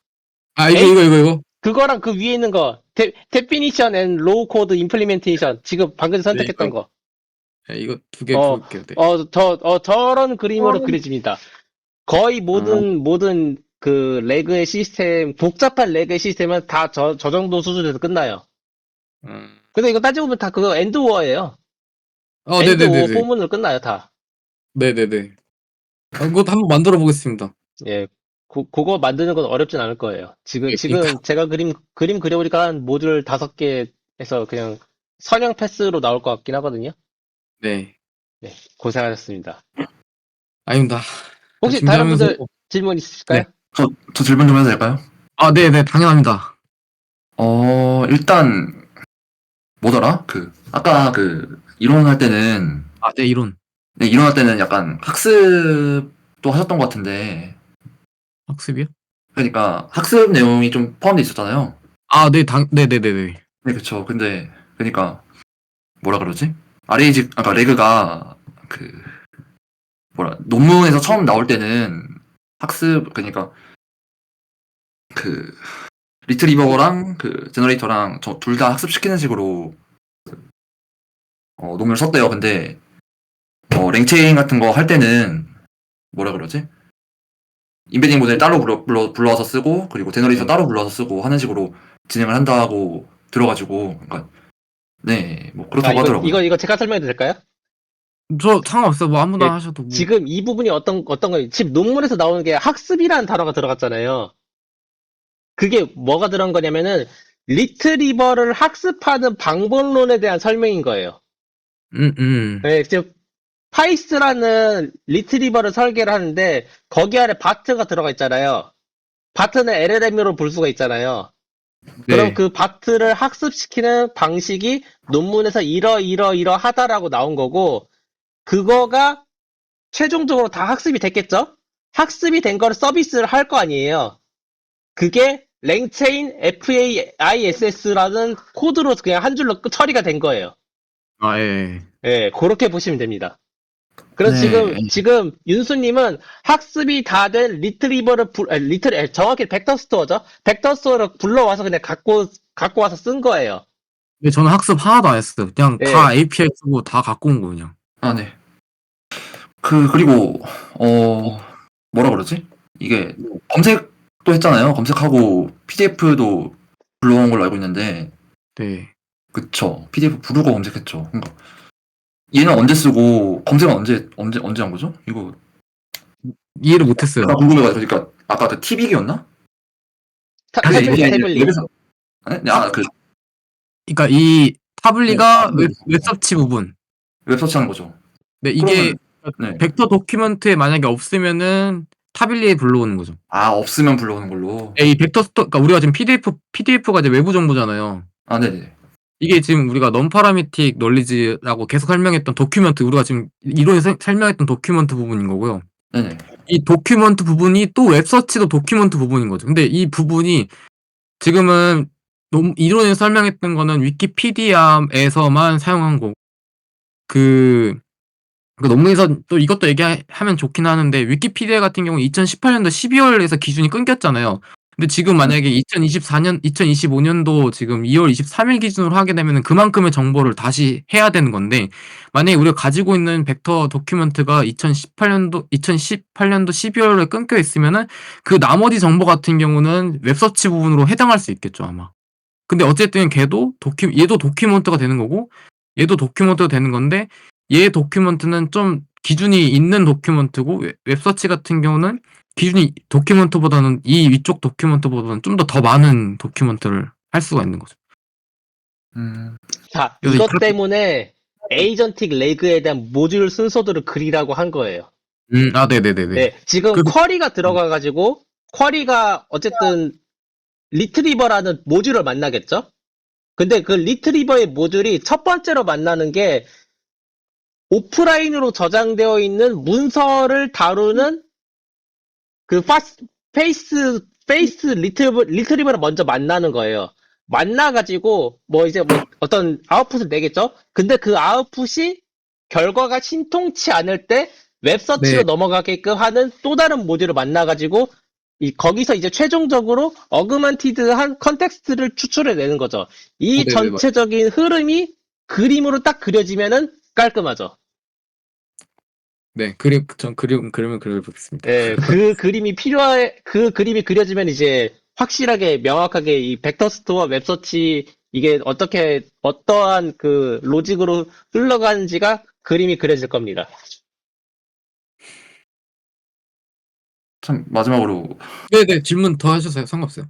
에이, 이거. 그거랑 그 위에 있는 거. Definition and Low Code Implementation. 지금 방금 네, 선택했던 거. 이거 두 개 어, 볼게요. 네. 저런 그림으로 그려집니다. 거의 아, 모든 그 레그의 시스템, 복잡한 레그의 시스템은 다 저 정도 수준에서 끝나요. 음. 근데 이거 따지고 보면 다 그거 엔드워예요. 엔드워 네네네네. 포문으로 끝나요, 다. 네네네. 그것도 한번 만들어 보겠습니다. 예. 그거 만드는 건 어렵진 않을 거예요. 네, 그러니까. 지금 제가 그림 그려보니까 한 모듈 5개 해서 그냥 선형 패스로 나올 것 같긴 하거든요. 네. 네. 고생하셨습니다. 아닙니다. 혹시 다른 준비하면서. 분들 질문 있으실까요? 네. 저 질문 좀 해도 될까요? 네네, 당연합니다. 일단, 뭐더라? 아까 이론할 때는, 네, 이론. 네, 이론할 때는 약간 학습도 하셨던 것 같은데, 학습이요? 그러니까 학습 내용이 좀 포함되어 있었잖아요. 네, 네네네네. 네, 그쵸. 근데, 그러니까, 뭐라 그러지? 아까 레그가, 논문에서 처음 나올 때는 그러니까, 리트리버랑 제너레이터랑 둘 다 학습시키는 식으로 논문을 썼대요. 근데 랭체인 같은 거 할 때는 뭐라 그러지? 인베딩 모델 따로 불러와서 쓰고 그리고 제너레이터 네. 따로 불러와서 쓰고 하는 식으로 진행을 한다고 들어가지고 그러니까 네, 뭐 그렇다고 하더라고요. 이거 제가 설명해도 될까요? 저 상관없어요. 뭐 아무나 예, 하셔도 뭐. 지금 이 부분이 어떤 거예요? 지금 논문에서 나오는 게 학습이라는 단어가 들어갔잖아요. 그게 뭐가 들어간 거냐면은 리트리버를 학습하는 방법론에 대한 설명인 거예요. 음. 네, 지금 파이스라는 리트리버를 설계를 하는데 거기 안에 바트가 들어가 있잖아요. 바트는 LLM으로 볼 수가 있잖아요. 그럼 네. 그 바트를 학습시키는 방식이 논문에서 이러하다라고 나온 거고 그거가 최종적으로 다 학습이 됐겠죠? 학습이 된 거를 서비스를 할 거 아니에요. 그게 랭체인 FAISS라는 코드로 그냥 한 줄로 처리가 된 거예요. 예. 예, 그렇게 보시면 됩니다. 그래서 네. 지금 윤수님은 학습이 다 된 리트리버를 정확히 벡터 스토어죠. 벡터 스토어를 불러와서 그냥 갖고 와서 쓴 거예요. 근데 저는 학습 하나도 안 했어요. 그냥 다 예. API 쓰고 다 갖고 온 거 그냥. 아, 네. 그리고 뭐라 그러지? 이게 검색도 했잖아요. 검색하고 PDF도 불러온 걸로 알고 있는데 네. 그쵸. PDF 부르고 검색했죠. 그러니까 얘는 언제 쓰고 검색은 언제 한 거죠? 이거 이해를 못했어요. 나 궁금해가지고 그러니까 아까 그 TB기였나? 태블릿. 그러니까 이 타블리가 네. 웹서치 부분. 웹서치 하는 거죠. 네, 이게 그러면 네. 벡터 도큐먼트에 만약에 없으면은 타빌리에 불러오는 거죠. 아, 없으면 불러오는 걸로. 이 벡터 스토 그러니까 우리가 지금 PDF가 이제 외부 정보잖아요. 아, 네네. 이게 지금 우리가 non-parametric knowledge라고 계속 설명했던 도큐먼트, 우리가 지금 이론에서 설명했던 도큐먼트 부분인 거고요. 네네. 이 도큐먼트 부분이 또 웹서치도 도큐먼트 부분인 거죠. 근데 이 부분이 지금은 이론에서 설명했던 거는 위키피디아에서만 사용한 거고, 그 논문에서 또 이것도 얘기하면 좋긴 하는데, 위키피디아 같은 경우 2018년도 12월에서 기준이 끊겼잖아요. 근데 지금 만약에 2025년도 지금 2월 23일 기준으로 하게 되면은 그만큼의 정보를 다시 해야 되는 건데, 만약에 우리가 가지고 있는 벡터 도큐먼트가 2018년도 12월에 끊겨 있으면은 그 나머지 정보 같은 경우는 웹서치 부분으로 해당할 수 있겠죠, 아마. 근데 어쨌든 얘도 도큐먼트가 되는 거고, 얘도 도큐먼트가 되는 건데, 얘 도큐먼트는 좀 기준이 있는 도큐먼트고, 웹서치 같은 경우는 기준이 도큐먼트보다는 이 위쪽 도큐먼트보다는 좀 더 많은 도큐먼트를 할 수가 있는 거죠. 자, 그래서 이것 그렇게- 때문에 에이전틱 레그에 대한 모듈 순서들을 그리라고 한 거예요. 네네네네. 네, 지금 그- 쿼리가 들어가가지고 쿼리가 어쨌든 리트리버라는 모듈을 만나겠죠? 근데 그 리트리버의 모듈이 첫 번째로 만나는 게 오프라인으로 저장되어 있는 문서를 다루는 그 페이스 리트리버를 먼저 만나는 거예요. 만나가지고 뭐 이제 뭐 어떤 아웃풋을 내겠죠? 근데 그 아웃풋이 결과가 신통치 않을 때 웹서치로 네. 넘어가게끔 하는 또 다른 모듈을 만나가지고 거기서 이제 최종적으로 어그먼티드한 컨텍스트를 추출해내는 거죠. 이 네네, 전체적인 흐름이 그림으로 딱 그려지면은 깔끔하죠. 네, 그림을 그려보겠습니다. 예, 그 그림이 그려지면 이제 확실하게 명확하게 이 벡터 스토어 웹서치 이게 어떠한 그 로직으로 흘러가는지가 그림이 그려질 겁니다. 참, 마지막으로, 네네, 질문 더 하셔서요. 상관없어요.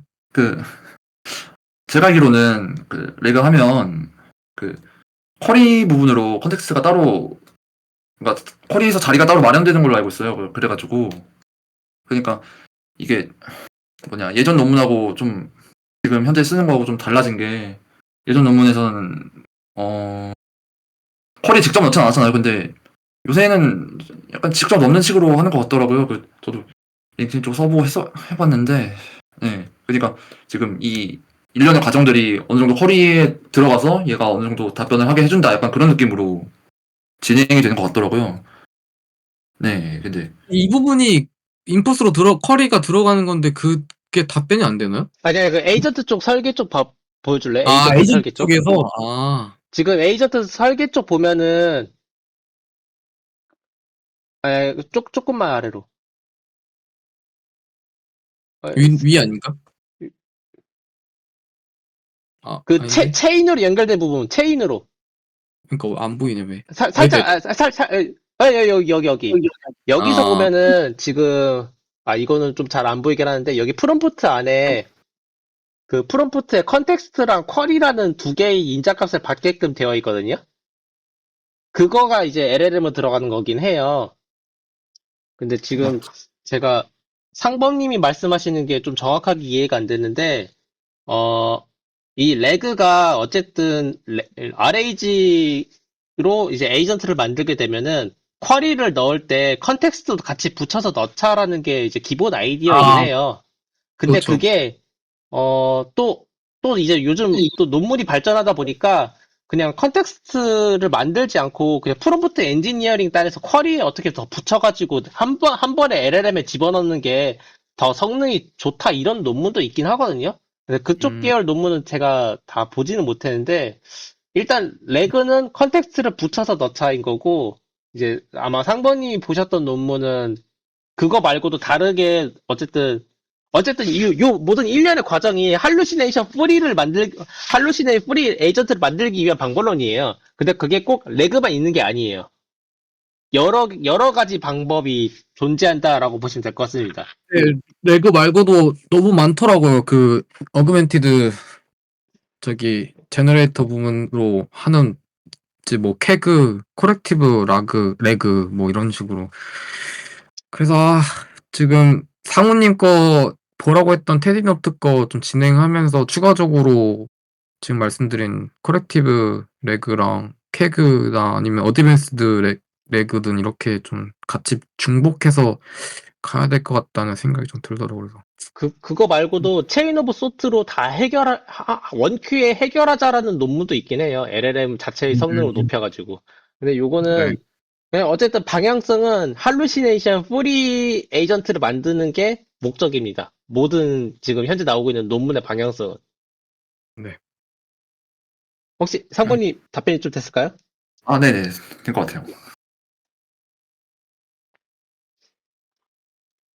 제가 알기로는, 레그 하면, 쿼리 부분으로 컨텍스트가 따로, 그러니까 쿼리에서 자리가 따로 마련되는 걸로 알고 있어요. 그래가지고, 그러니까, 이게, 예전 논문하고 좀, 지금 현재 쓰는 거하고 좀 달라진 게, 예전 논문에서는, 쿼리 직접 넣지 않았잖아요. 근데, 요새는 약간 직접 넣는 식으로 하는 것 같더라고요. 저도 링크드인 쪽 써보고 해봤는데, 네. 그러니까 지금 이 일련의 과정들이 어느 정도 쿼리에 들어가서 얘가 어느 정도 답변을 하게 해준다. 약간 그런 느낌으로 진행이 되는 것 같더라고요. 네, 근데 이 부분이 인풋으로 쿼리가 들어가는 건데 그게 답변이 안 되나요? 아니, 그 에이전트 쪽 설계 쪽 보여줄래? 아, 에이전트 설계 에이전트 쪽. 쪽에서. 지금 에이전트 설계 쪽 보면은 조금만 아래로. 위 아닌가? 아닌데? 체인으로 연결된 부분, 체인으로. 그러니까 안 보이네, 왜? 살짝, 여기. 여기서 보면은 지금, 이거는 좀 잘 안 보이긴 하는데, 여기 프롬프트 안에 그 프롬프트에 컨텍스트랑 쿼리라는 두 개의 인자값을 받게끔 되어 있거든요. 그거가 이제 LLM으로 들어가는 거긴 해요. 근데 지금 제가 상범님이 말씀하시는 게 좀 정확하게 이해가 안 됐는데, 이 레그가 어쨌든 RAG로 이제 에이전트를 만들게 되면은 쿼리를 넣을 때 컨텍스트도 같이 붙여서 넣자라는 게 이제 기본 아이디어이긴 해요. 근데 그렇죠. 그게 또 이제 요즘 또 논문이 발전하다 보니까 그냥 컨텍스트를 만들지 않고 그냥 프롬프트 엔지니어링 단에서 쿼리에 어떻게 더 붙여가지고 한 번에 LLM에 집어넣는 게 더 성능이 좋다 이런 논문도 있긴 하거든요. 근데 그쪽 계열 논문은 제가 다 보지는 못했는데 일단 레그는 컨텍스트를 붙여서 넣자인 거고 이제 아마 상번님이 보셨던 논문은 그거 말고도 다르게 어쨌든 요 모든 일련의 과정이 할루시네이션 프리 에이전트를 만들기 위한 방법론이에요. 근데 그게 꼭 레그만 있는 게 아니에요. 여러 가지 방법이 존재한다라고 보시면 될 것 같습니다. 네, 레그 말고도 너무 많더라고요. 그 어그멘티드 제너레이터 부분으로 하는 있지, 뭐 캐그, 코렉티브 레그 뭐 이런 식으로. 그래서 지금 상우님 거 보라고 했던 테디노트 거 좀 진행하면서 추가적으로 지금 말씀드린 코렉티브 레그랑 캐그나 아니면 어드밴스드 레그든 이렇게 좀 같이 중복해서 가야 될 것 같다는 생각이 좀 들더라고요. 그거 말고도 체인 오브 소트로 다 원큐에 해결하자라는 논문도 있긴 해요. LLM 자체의 성능을 높여가지고. 근데 네. 요거는 그냥 어쨌든 방향성은 할루시네이션 프리 에이전트를 만드는 게 목적입니다. 모든 지금 현재 나오고 있는 논문의 방향성은. 네. 혹시 상권님 답변이 좀 됐을까요? 아, 네네. 된 것 같아요.